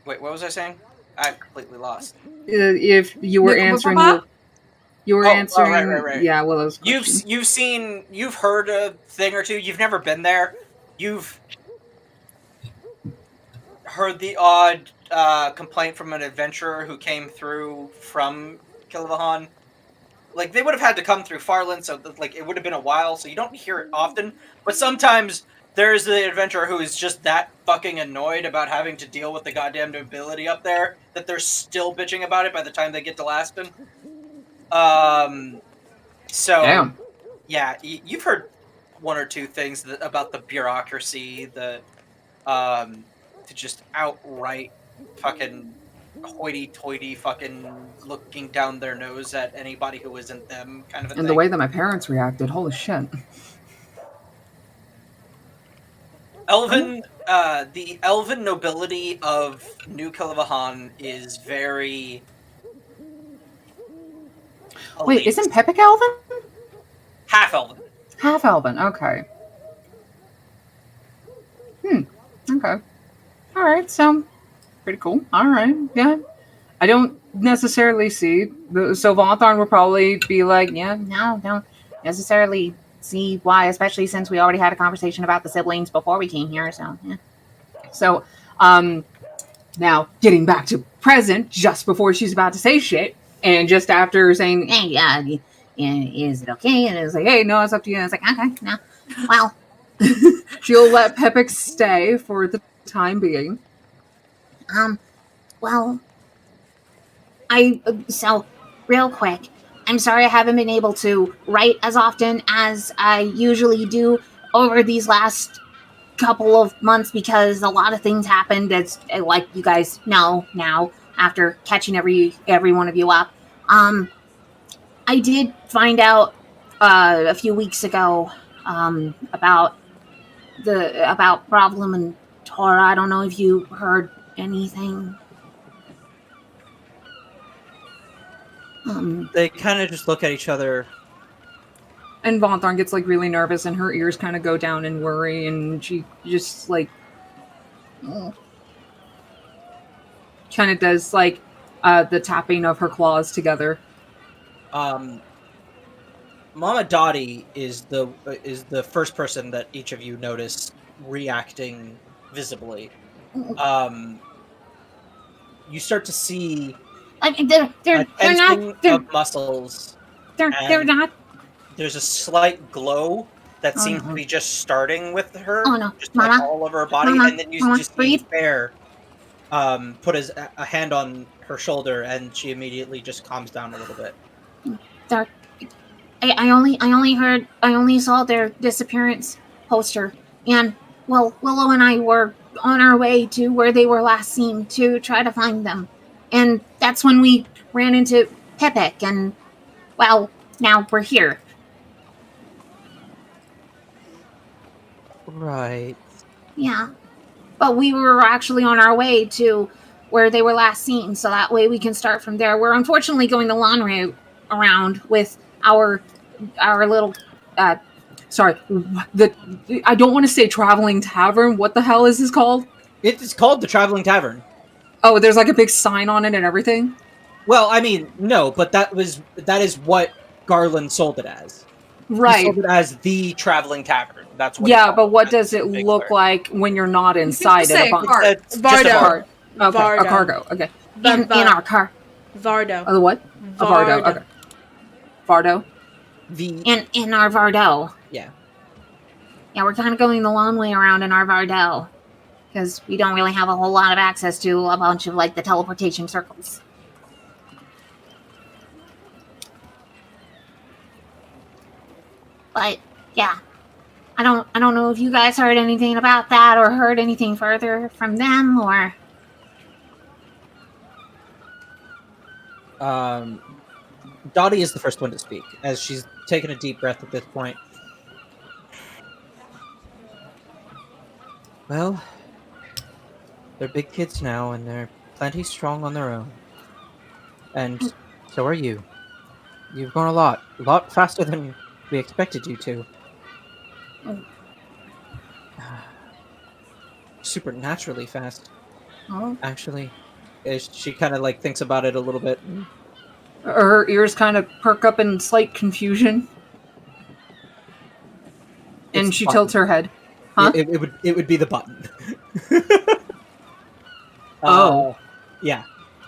wait, what was I saying? I completely lost. If you were answering, you were Oh, answering. right. Yeah, Willow's question. You've heard a thing or two. You've never been there. You've heard the odd complaint from an adventurer who came through from Kilevahan. Like, they would have had to come through Farland, so like it would have been a while, so you don't hear it often. But sometimes there's the adventurer who is just that fucking annoyed about having to deal with the goddamn nobility up there that they're still bitching about it by the time they get to Laston. So Damn. yeah, you've heard one or two things about the bureaucracy, the just outright fucking hoity-toity fucking looking down their nose at anybody who isn't them kind of a thing. And the way that my parents reacted, holy shit. The elven nobility of New Kilevahan is very Wait, isn't Pepic Elven? half elven? Half Elven, okay. Okay. Alright, so pretty cool. Alright, yeah. I don't necessarily see. So Vonthorn would probably be like, yeah, no, don't necessarily see why, especially since we already had a conversation about the siblings before we came here, so yeah. So, now getting back to present, just before she's about to say shit, and just after saying, hey, is it okay? And it's like, hey, no, it's up to you. And it's like, okay, no. Well, she'll let Pepic stay for the time being. Well, so real quick, I'm sorry I haven't been able to write as often as I usually do over these last couple of months because a lot of things happened, as like you guys know now after catching every one of you up. I did find out a few weeks ago about Problem and Tora. I don't know if you heard anything. They kind of just look at each other. And Vonthorn gets like really nervous, and her ears kind of go down in worry, and she just like kind of does like the tapping of her claws together. Mama Dottie is the first person that each of you notice reacting visibly. You start to see I mean, they're tensing not. of muscles. They're not. There's a slight glow that Oh, seems no. to be just starting with her, Oh, no. just Mama. like all over her body, Mama. and then you Mama, just see breathe. Bear put a hand on her shoulder, and she immediately just calms down a little bit. They're. I only saw their disappearance poster, and well, Willow and I were on our way to where they were last seen to try to find them, and that's when we ran into Pepic, and well, now we're here. Right. Yeah, but we were actually on our way to where they were last seen, so that way we can start from there. We're unfortunately going the long route around with our little Sorry, I don't want to say traveling tavern. What the hell is this called? It's called the Traveling Tavern. Oh, there's like a big sign on it and everything. Well, I mean, no, but that is what Garland sold it as. Right. He sold it as the Traveling Tavern. That's what. Yeah, but what does it look like when you're not inside say it? cart. It's just a Vardo. bar. Okay, Vardo. a cargo. Okay. in our car. Vardo. Oh, the what? A Vardo. Okay. Vardo. In our Vardo. Yeah. Yeah, we're kind of going the long way around in our Vardo because we don't really have a whole lot of access to a bunch of like the teleportation circles. But yeah, I don't know if you guys heard anything about that or heard anything further from them or. Dottie is the first one to speak, as she's taken a deep breath at this point. Well, they're big kids now, and they're plenty strong on their own. And so are you. You've grown a lot faster than we expected you to. Supernaturally fast, Oh. actually. She kind of like thinks about it a little bit. Her ears kind of perk up in slight confusion, and It's she button. tilts her head. Huh? It would be the button. Oh. Yeah.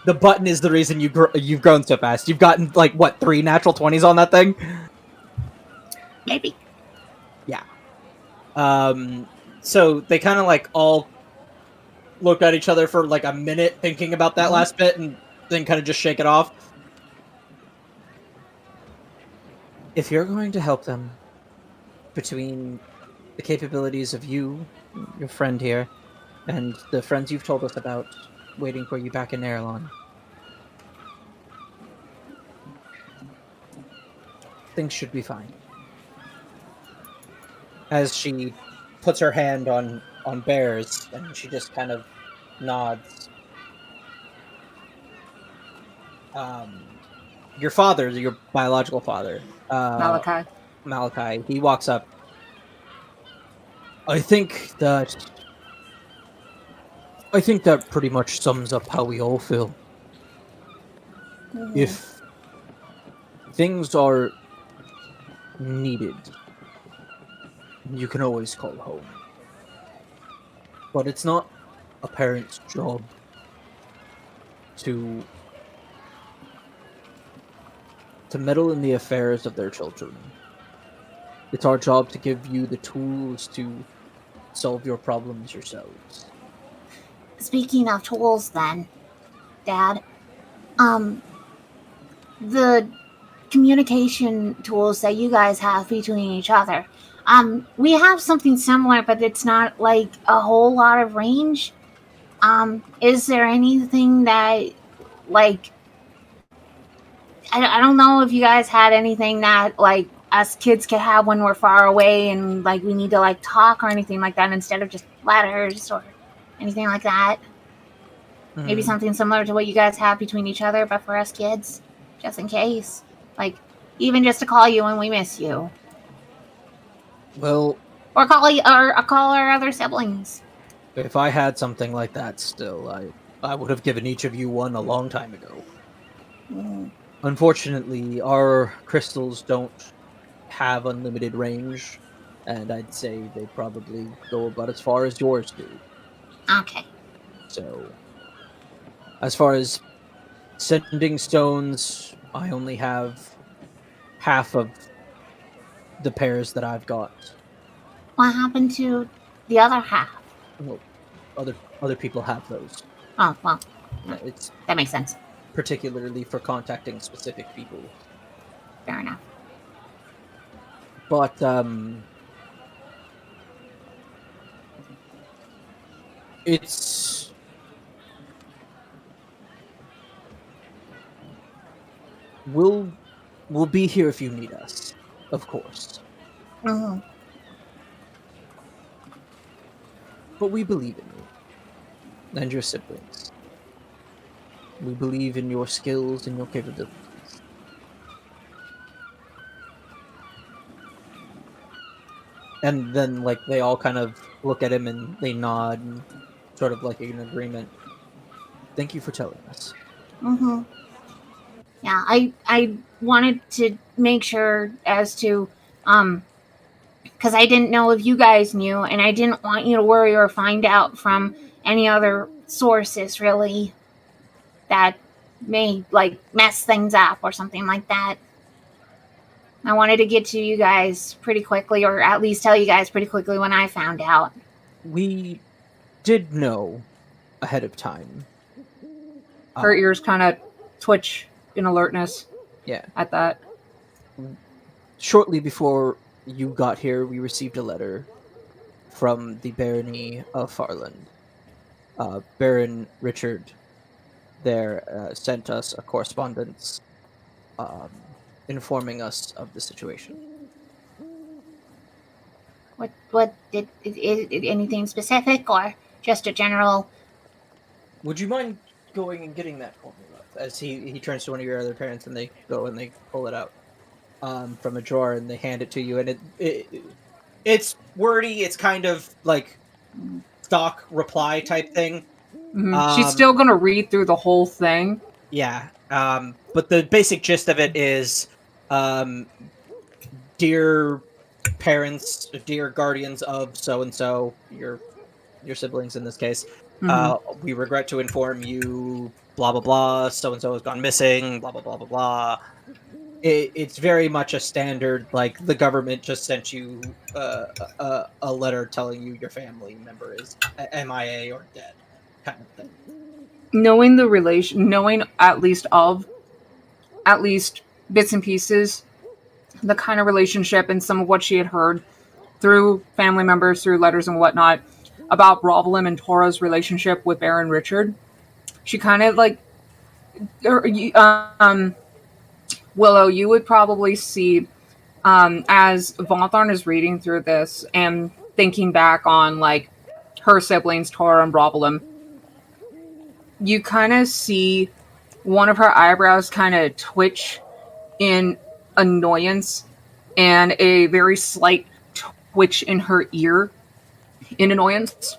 The button is the reason you've grown so fast. You've gotten like what 3 natural 20s on that thing. Maybe. Yeah. So they kind of like all look at each other for like a minute, thinking about that last bit, and then kind of just shake it off. If you're going to help them, between the capabilities of you, your friend here, and the friends you've told us about waiting for you back in Erelon, things should be fine. As she puts her hand on Bear's, and she just kind of nods. your father, your biological father, Malachi, he walks up. I think that pretty much sums up how we all feel. If things are needed, you can always call home. But it's not a parent's job to meddle in the affairs of their children. It's our job to give you the tools to solve your problems yourselves. Speaking of tools, then, Dad, the communication tools that you guys have between each other, we have something similar, but it's not like a whole lot of range. Is there anything that, like, I don't know if you guys had anything that, like, us kids could have when we're far away and, like, we need to, like, talk or anything like that instead of just letters or anything like that. Maybe something similar to what you guys have between each other, but for us kids, just in case. Like, even just to call you when we miss you. Well, Or call our other siblings. if I had something like that still, I would have given each of you one a long time ago. Unfortunately, our crystals don't have unlimited range, and I'd say they probably go about as far as yours do. Okay. So, as far as sending stones, I only have half of the pairs that I've got. What happened to the other half? Well, other people have those. Oh, well, It's that makes sense. particularly for contacting specific people. Fair enough. But we'll be here if you need us, of course. Mm-hmm. But we believe in you and your siblings. We believe in your skills and your capabilities. And then, like, they all kind of look at him and they nod, and sort of like in agreement. Thank you for telling us. Mm-hmm. Yeah, I wanted to make sure as to, because I didn't know if you guys knew, and I didn't want you to worry or find out from any other sources, really, that may, like, mess things up or something like that. I wanted to get to you guys pretty quickly, or at least tell you guys pretty quickly when I found out. We did know ahead of time. Her ears kind of twitch in alertness. Yeah. At that. Shortly before you got here, we received a letter from the barony of Farland. Baron Richard there sent us a correspondence informing us of the situation. What did anything specific or just a general? Would you mind going and getting that for me, love? As he turns to one of your other parents, and they go and they pull it out from a drawer and they hand it to you, and it's wordy. It's kind of like stock reply type thing. Mm-hmm. She's still gonna read through the whole thing. Yeah, but the basic gist of it is, dear parents, dear guardians of so and so, your siblings in this case. We regret to inform you, blah blah blah. So and so has gone missing. Blah blah blah blah blah. It's very much a standard. Like, the government just sent you a letter telling you your family member is MIA or dead, kind of thing. Knowing the relation, knowing at least bits and pieces, the kind of relationship and some of what she had heard through family members, through letters and whatnot, about Rovalyn and Tora's relationship with Baron Richard, she kind of like, Willow, you would probably see, as Vonthorn is reading through this and thinking back on, like, her siblings, Tora and Rovalyn, you kind of see one of her eyebrows kind of twitch in annoyance, and a very slight twitch in her ear in annoyance.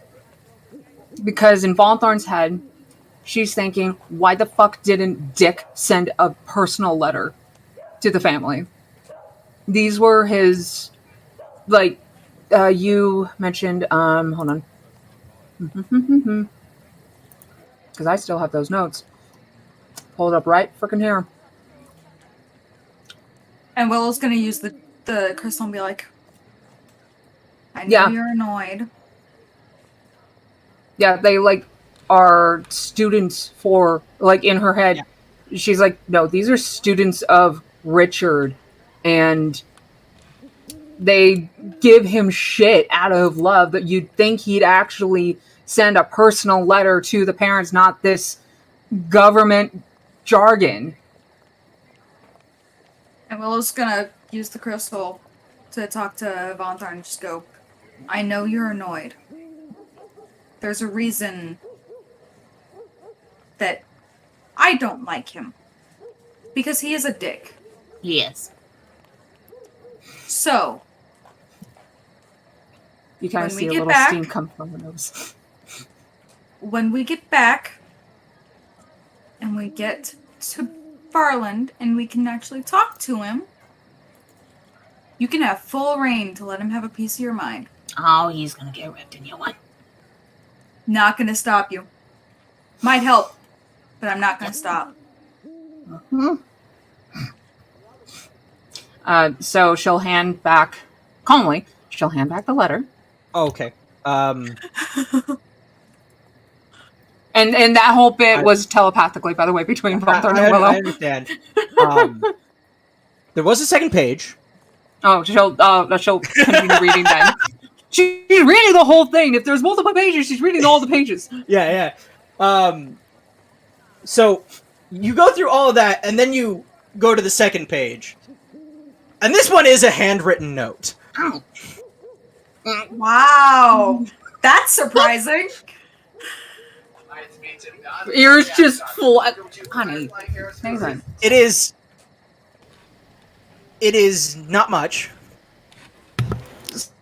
Because in Von Thorn's head, she's thinking, why the fuck didn't Dick send a personal letter to the family? These were his, like, you mentioned, hold on. Because I still have those notes. Hold up right freaking here. And Willow's gonna use the crystal and be like, I know Yeah. you're annoyed. Yeah, they, like, are students for, like, in her head. Yeah. She's like, no, these are students of Richard. And they give him shit out of love that you'd think he'd actually send a personal letter to the parents, not this government jargon. And Willow's gonna use the crystal to talk to Von Thorn and just go, I know you're annoyed. There's a reason that I don't like him. Because he is a dick. Yes. So, You kind of when we see a get little back- steam come from her nose. when we get back and we get to Farland and we can actually talk to him, you can have full reign to let him have a piece of your mind. Oh, he's gonna get ripped a new one. Not gonna stop you. Might help, but I'm not gonna stop. Hmm? So she'll hand back, calmly, she'll hand back the letter. Okay. And that whole bit was telepathically, by the way, between Von Thorn and Willow. I understand. There was a second page. Oh, she'll continue reading then. She's reading the whole thing. If there's multiple pages, she's reading all the pages. Yeah. So you go through all of that, and then you go to the second page. And this one is a handwritten note. Oh. Wow, that's surprising. Ears just full. Honey, hang on. It is not much.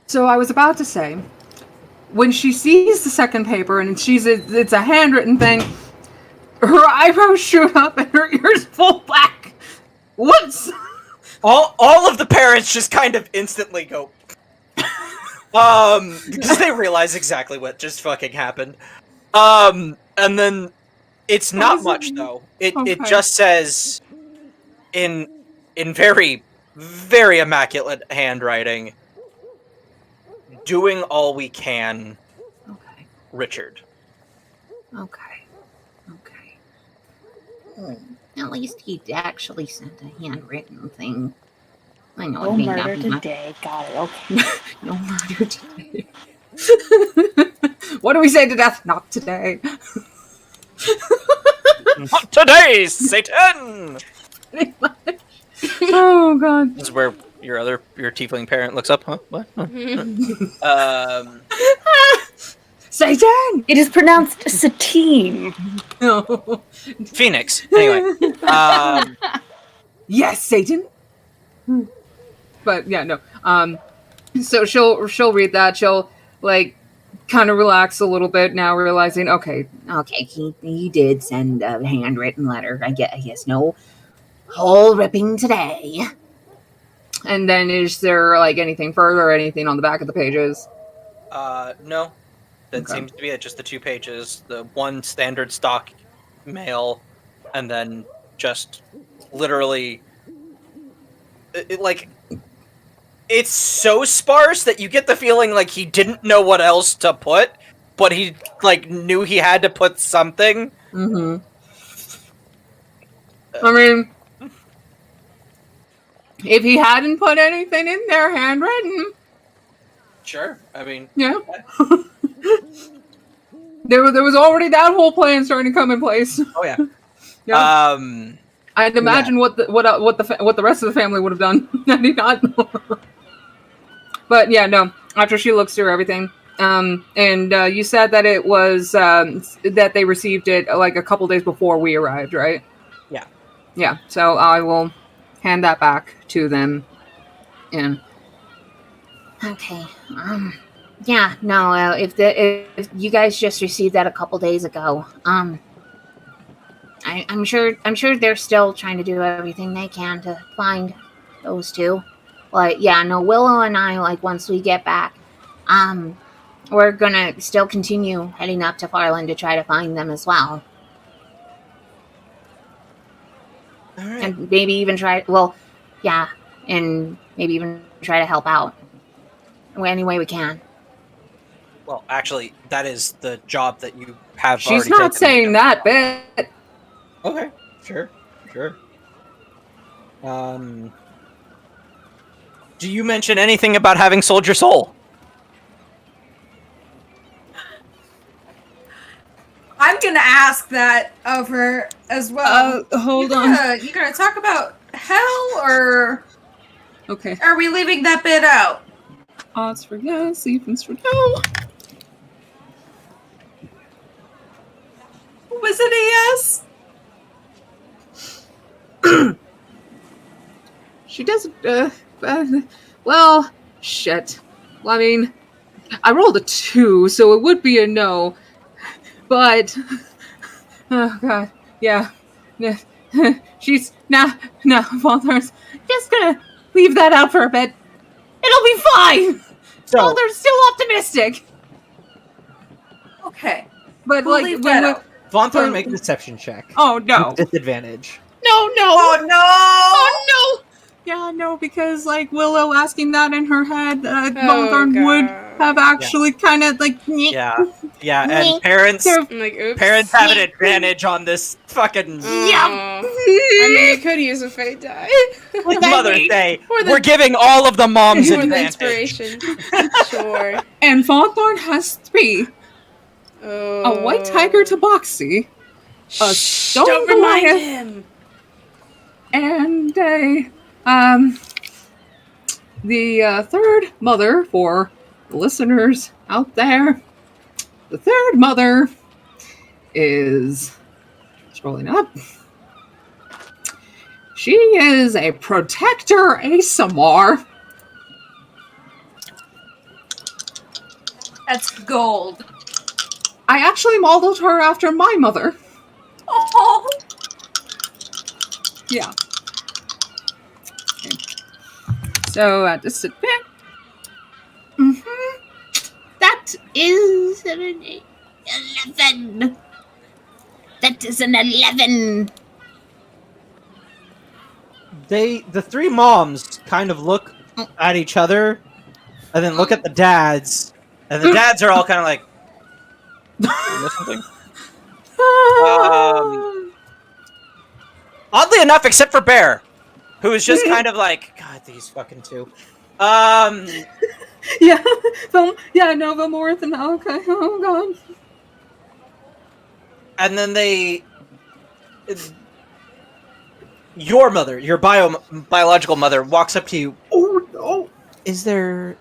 So I was about to say, when she sees the second paper and it's a handwritten thing, her eyebrows shoot up and her ears pull back. What's All of the parents just kind of instantly go, because they realize exactly what just fucking happened. And then it's not much though. It just says in very, very immaculate handwriting, doing all we can, Okay. Richard. Okay. At least he actually sent a handwritten thing. I know No it may murder not be much. today. Got it. Okay. no murder today? What do we say to death? Not today. Not today, Satan! Oh god. This is where your tiefling parent looks up, huh? What? Satan! It is pronounced Satine. No. Phoenix. Anyway. Yes, Satan. But yeah, no. So she'll read that. She'll like kind of relax a little bit now, realizing okay, He did send a handwritten letter. I guess no whole ripping today. and then is there like anything further or anything on the back of the pages? No. That Okay. seems to be it. Just the 2 pages. The one standard stock mail, and then just literally, it's so sparse that you get the feeling like he didn't know what else to put, but he knew he had to put something. Mm-hmm. I mean, if he hadn't put anything in there handwritten, Sure. I mean, yeah. There was already that whole plan starting to come in place. oh yeah. Yeah. I'd imagine what the rest of the family would have done had he not. But yeah, no. After she looks through everything, and you said that it was that they received it like a couple days before we arrived, right? Yeah, so I will hand that back to them. And Okay. Yeah. No. If you guys just received that a couple days ago, I'm sure they're still trying to do everything they can to find those two. But yeah, no. Willow and I, like, once we get back, we're gonna still continue heading up to Farland to try to find them as well, All right. and maybe even try. Well, yeah, and maybe even try to help out any way we can. Well, actually, that is the job that you have. she's already not taken. saying that bit. Okay, sure. Do you mention anything about having sold your soul? I'm gonna ask that of her as well. Hold You gonna talk about hell, or Okay. are we leaving that bit out? Odds for yes, evens for no. Was it a yes? She doesn't. Well, shit. Well, I mean, I rolled a 2, so it would be a no. But, oh god, yeah. She's Father's just gonna leave that out for a bit. It'll be fine. So, Father's still optimistic. Okay. But We'll like, leave that out. Von Thorn, make a deception check. oh no, With disadvantage. no. Oh no! Oh no! Yeah, no, because like Willow asking that in her head, Volthorn would have actually kind of like. Yeah, and parents I'm like, oops. have an advantage on this fucking I mean, you could use a fate die. Mother's Day. Or the- We're giving all of the moms For the advantage. inspiration. Sure. And Volthorn has 3: Oh. a white tiger tabaxi, a stone Don't remind Goliath, him. and the third mother for the listeners out there. The third mother is scrolling up. She is a protector ASMR. That's gold. I actually modeled her after my mother. Oh. Yeah. Okay. So just sit back. That is an 11. That is an 11. The 3 moms kind of look at each other and then look at the dads, and the dads are all kind of like, "You know something?" Oddly enough, except for Bear, who is just kind of like, God, these fucking 2. Yeah, no, Vilmorith and okay, oh god. And then your mother, your biological mother, walks up to you. Oh no. Is there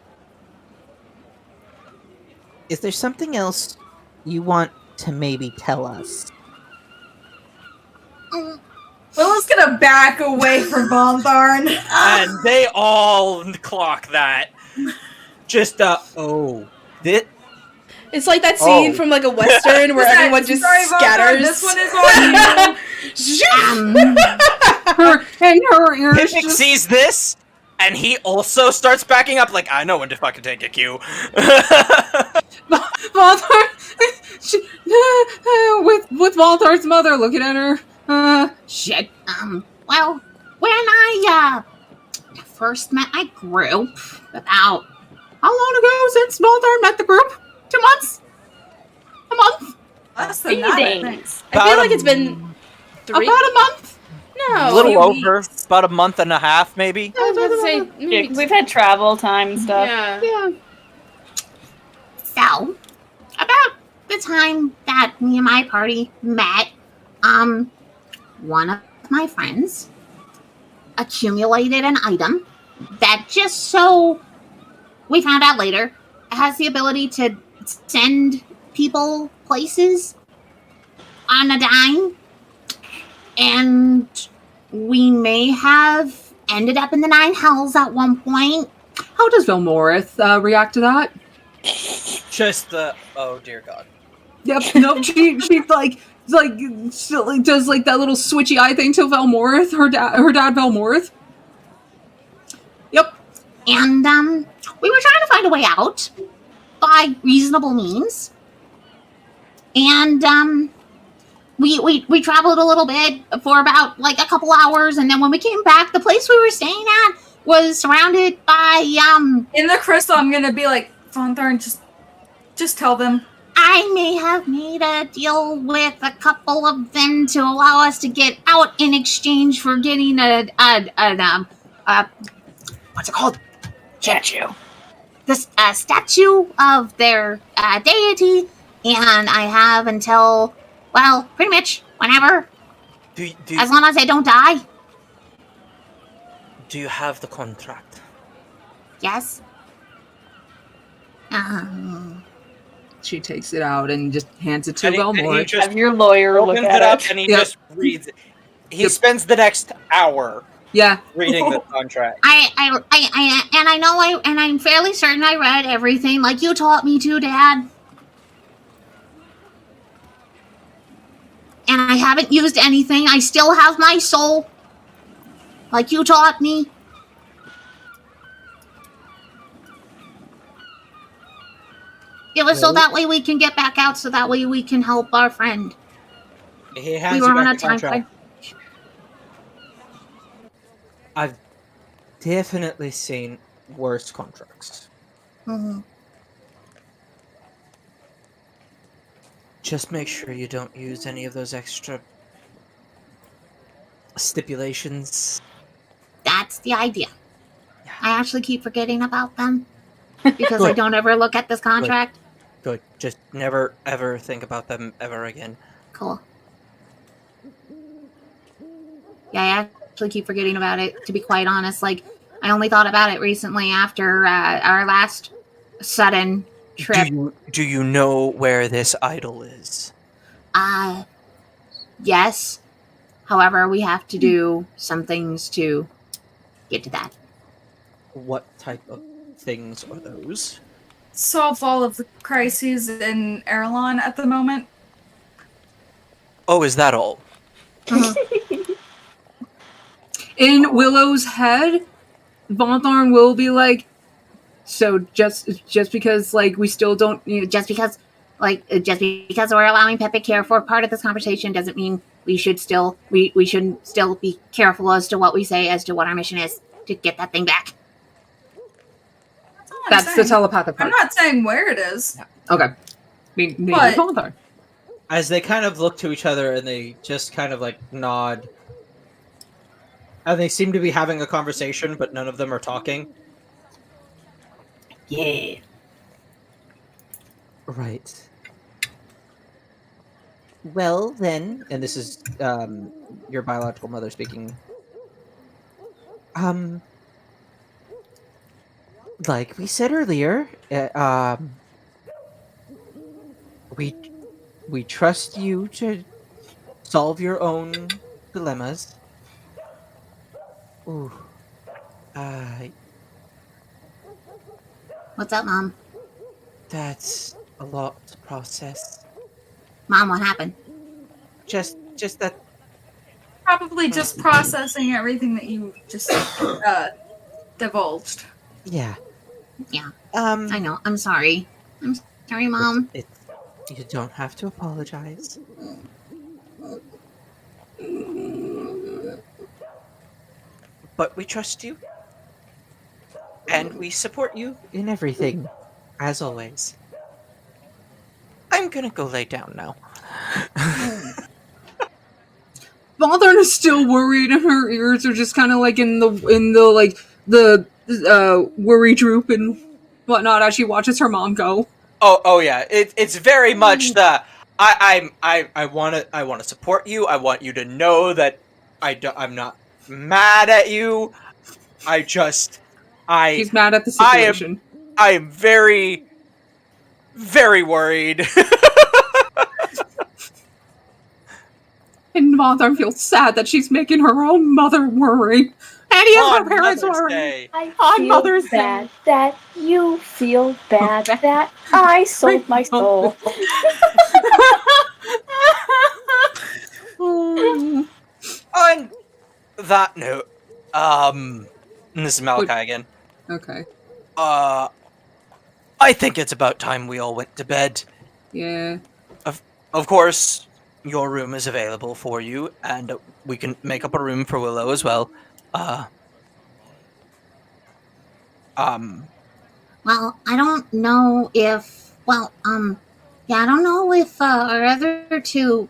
something else you want to maybe tell us? Willow's gonna back away from Voltharn. And they all clock that. Just, this. It's like that scene from like a western where everyone just Sorry, Voltharn, scatters. this one is on you. her ears Pippic just... sees this, and he also starts backing up, like, I know when to fucking take a cue. Volthar, with Volthar's mother looking at her. Shit. Well, when I first met my group, about How long ago since Volthar met the group? 2 months? A month? Less than Few that, I days. think. I feel like it's been 3. About a month? No. A little few over, weeks. about a month and a half, maybe. I was about to say Yeah, maybe 'cause we've had travel time and stuff. Yeah. Yeah. so about the time that me and my party met, one of my friends accumulated an item that, just so we found out later, has the ability to send people places on a dime. And we may have ended up in the Nine Hells at one point. How does Velmorith react to that? Just the oh dear God. Yep. No. She does like that little switchy eye thing to Velmorith. Her dad Velmorith. Yep. And we were trying to find a way out by reasonable means. And we traveled a little bit for about like a couple hours, and then when we came back, the place we were staying at was surrounded by In the crystal, I'm gonna be like, Von Thorn, just tell them. I may have made a deal with a couple of them to allow us to get out in exchange for getting a what's it called? Statue. This statue of their deity, and I have until, well, pretty much whenever, as long as I don't die. Do you have the contract? Yes. She takes it out and just hands it to And he Velmorith. just Have your lawyer look opens at it up it. and he Yep. just reads it. He Yep. spends the next hour Yeah. reading the contract. I'm fairly certain I read everything like you taught me to, Dad. And I haven't used anything. I still have my soul, like you taught me. It was so Well- that way we can get back out, so that way we can help our friend. He hands We you were back on a the time contract. frame. I've definitely seen worse contracts. Mhm. Just make sure you don't use any of those extra stipulations. That's the idea. I actually keep forgetting about them because I Good. don't ever look at this contract. Good. Just never ever think about them ever again. Cool. Yeah, I actually keep forgetting about it, to be quite honest. Like, I only thought about it recently after our last sudden trip. Do you know where this idol is? Yes. However, we have to do some things to get to that. What type of things are those? Solve all of the crises in Erlon at the moment. Oh, is that all? In Willow's head, Von Thorn will be like, so just because like we still don't, Just because we're allowing Pepe care for part of this conversation doesn't mean we shouldn't still be careful as to what we say, as to what our mission is to get that thing back. That's all I'm that's the saying. telepathic I'm part. not saying where it is. Okay. Maybe But- Von Thorn. As they kind of look to each other and they just kind of like nod. And they seem to be having a conversation, but none of them are talking. Yeah. Right. Well, then, and this is your biological mother speaking. Like we said earlier, we trust you to solve your own dilemmas. Ooh. What's up, Mom? That's a lot to process. Mom, what happened? Just that. Probably just processing everything that you just divulged. Yeah. Yeah. Um. I know. I'm sorry. I'm sorry, Mom. You don't have to apologize. But we trust you. And we support you in everything, as always. I'm gonna go lay down now. Von Thorn is still worried, and her ears are just kind of like in the worry droop and whatnot as she watches her mom go. Oh yeah. It's very much the I want to support you. I want you to know that I'm not mad at you. He's mad at the I am- situation. I am very, very worried. And Von Thorn feels sad that she's making her own mother worry. Any of her On parents Mother's worry. Day. I On feel Mother's bad Day. that you feel bad that I sold my soul. On that note, this is Malachi again. Okay. I think it's about time we all went to bed. Yeah. Of course, your room is available for you, and we can make up a room for Willow as well. Well, I don't know if. Yeah, I don't know if our other two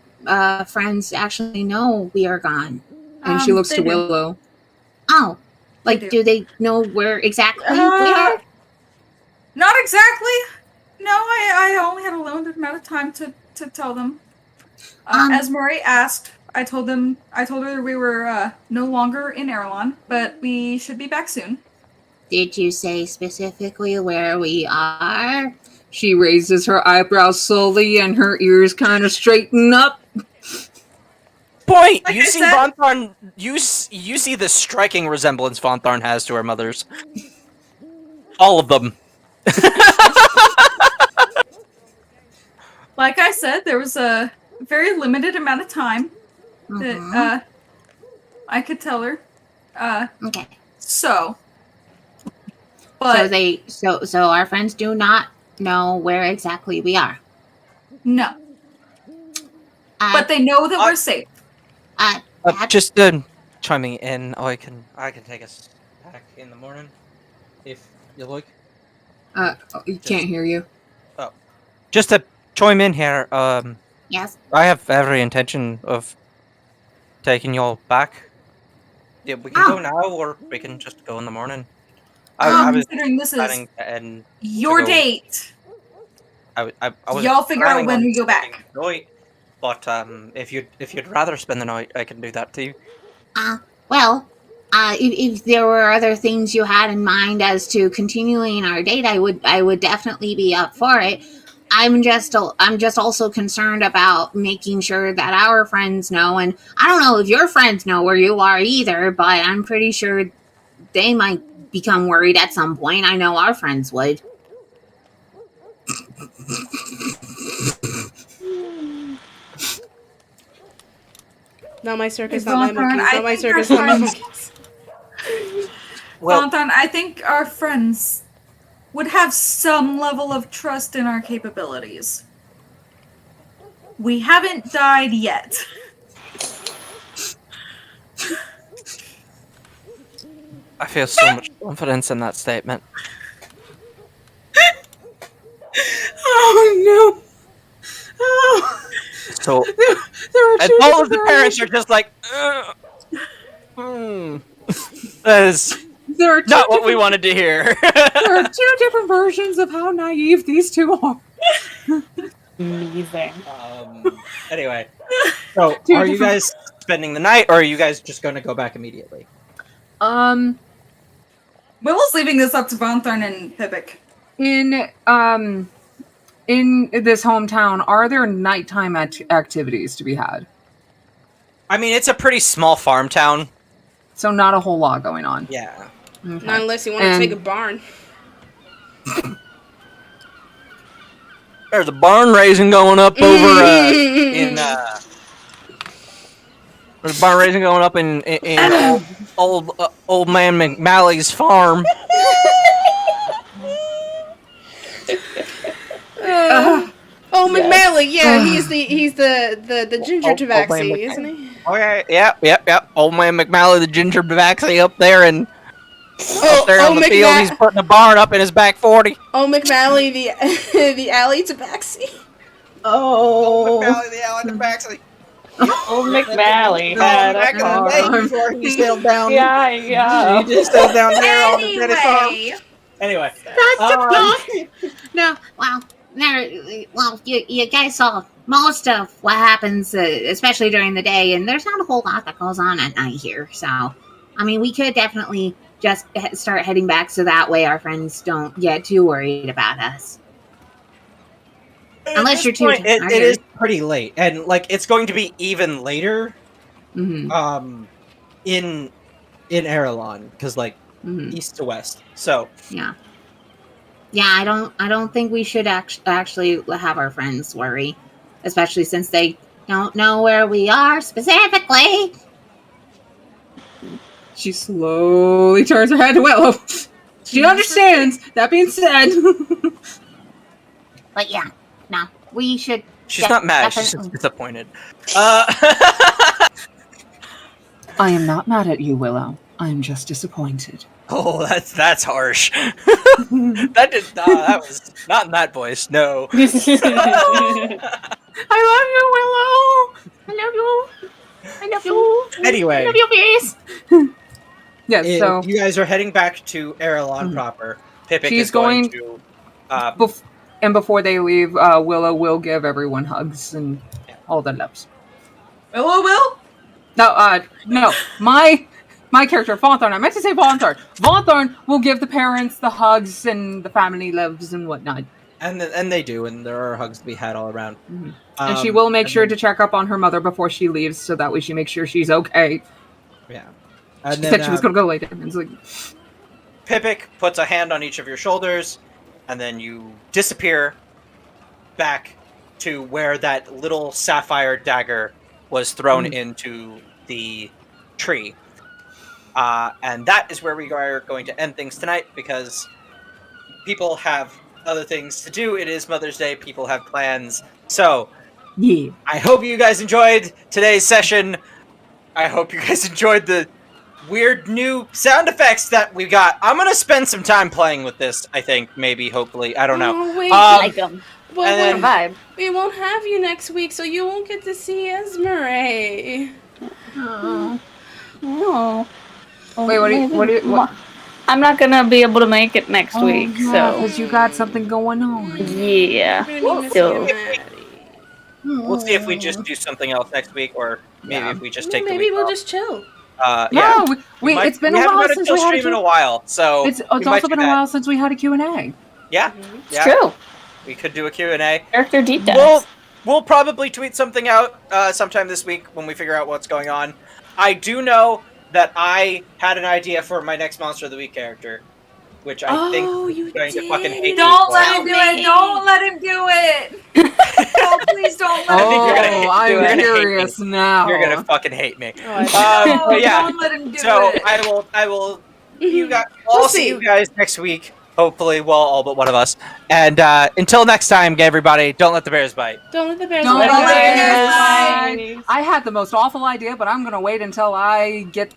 friends actually know we are gone. And she looks they to do. Willow. Oh, They like, do. do they know where exactly we are? Not exactly. No, I only had a limited amount of time to tell them. As Murray asked, I told her we were no longer in Erlon, but we should be back soon. Did you say specifically where we are? She raises her eyebrows slowly and her ears kind of straighten up. Point! Like You I see said- Von Thorn, you see the striking resemblance Von Thorn has to her mother's. All of them. Like I said, there was a very limited amount of time that I could tell her. Okay. So, but So our friends do not know where exactly we are. no, but they know that we're safe. Just chiming in. I can take us back in the morning, if you like. You can't hear you. Just to chime in here. Yes. I have every intention of taking y'all back. Yeah, we can go now, or we can just go in the morning. I was Considering this is planning to end. your go- date, I was y'all figure out planning when on we go spending back. the night, but if you'd rather spend the night, I can do that too. Well, if there were other things you had in mind as to continuing our date, I would definitely be up for it. I'm just also concerned about making sure that our friends know, and I don't know if your friends know where you are either, but I'm pretty sure they might become worried at some point. I know our friends would. Not my circus, Von not my Thorn, monkeys. I Not my think our circus, not my friends- monkeys. Well, Valentine, I think our friends would have some level of trust in our capabilities. We haven't died yet. I feel so much confidence in that statement. Oh no! Oh, So, there are and two all of the different parents are just like, that is There are two not what we different- wanted to hear. There are two different versions of how naive these two are. Amazing. Anyway, so Two are you different- guys spending the night, or are you guys just going to go back immediately? Willow's leaving this up to Vonthorn and Pipik. In this hometown, are there nighttime activities to be had? I mean, it's a pretty small farm town. So not a whole lot going on. Yeah. Okay. Not unless you want to And- take a barn. There's a barn raising going up over in there's a barn raising going up in old man McMalley's farm. Oh, McMalley, yeah, he's the ginger Oh, tabaxi, oh, isn't he? Okay, yep. Old man McMalley, the ginger tabaxi up there and up there on the field. He's putting a barn up in his back 40. Oh, McMalley, the alley tabaxi. Oh. McMalley, the alley tabaxi. Old McMalley had Back a in the farm. day before he sailed down. Yeah. He just sailed down there on the British farm. Anyway. No, you guys saw most of what happens, especially during the day, and there's not a whole lot that goes on at night here. So, I mean, we could definitely just start heading back so that way our friends don't get too worried about us. Unless you're too It tired. is pretty late, and like it's going to be even later in Erelon, because like east to west. So Yeah. Yeah, I don't think we should actually have our friends worry, especially since they don't know where we are specifically. She slowly turns her head to Willow. She understands. That being said, But yeah, no, we should. she's not mad. She's just disappointed. I am not mad at you, Willow. I am just disappointed. Oh, that's harsh. That was not in that voice. No. I love you, Willow. I love you. I love you. Anyway, I love you, please. Yes, so you guys are heading back to Erelon proper. Pippic She's is going to. and before they leave, Willow will give everyone hugs and all the loves. Willow will? No, my character, Fawnthorn. I meant to say Fawnthorn. Fawnthorn will give the parents the hugs and the family loves and whatnot. And they do, and there are hugs to be had all around. And she will make sure to check up on her mother before she leaves, so that way she makes sure she's okay. Yeah. She said she was going to go later. And it's like, Pippic puts a hand on each of your shoulders, and then you disappear back to where that little sapphire dagger was thrown into the tree. And that is where we are going to end things tonight, because people have other things to do. It is Mother's Day. People have plans. So, yeah. I hope you guys enjoyed today's session. I hope you guys enjoyed the weird new sound effects that we got. I'm going to spend some time playing with this, I think. Maybe, hopefully. I don't know. Oh, wait. Like them. But and Vibe. we won't have you next week, so you won't get to see Esmeralda. Oh. Wait, what? I'm not gonna be able to make it next week, so because you got something going on. yeah. So We'll see if we just do something else next week, or maybe if we just take the Maybe week we'll off. just chill. Yeah. No, It's been a while while since we had a stream in a while, so It's we might also do been a that. while since we had a Q&A. Yeah, it's true. We could do a Q&A. Character deep dives. We'll probably tweet something out sometime this week when we figure out what's going on. I do know that I had an idea for my next Monster of the Week character, which I think is going to fucking hate me Don't for. let him do it. Don't let him do it. Oh, please don't let him think you're do gonna it. hate- I'm you're gonna hate curious now. You're gonna fucking hate me. No, But yeah, don't let him do so it. I will. You guys, I'll see you guys next week. Hopefully, well, all but one of us. And until next time, everybody, don't let the bears bite. Don't let the bears Don't bite. let the bears bears bite. I had the most awful idea, but I'm gonna wait until I get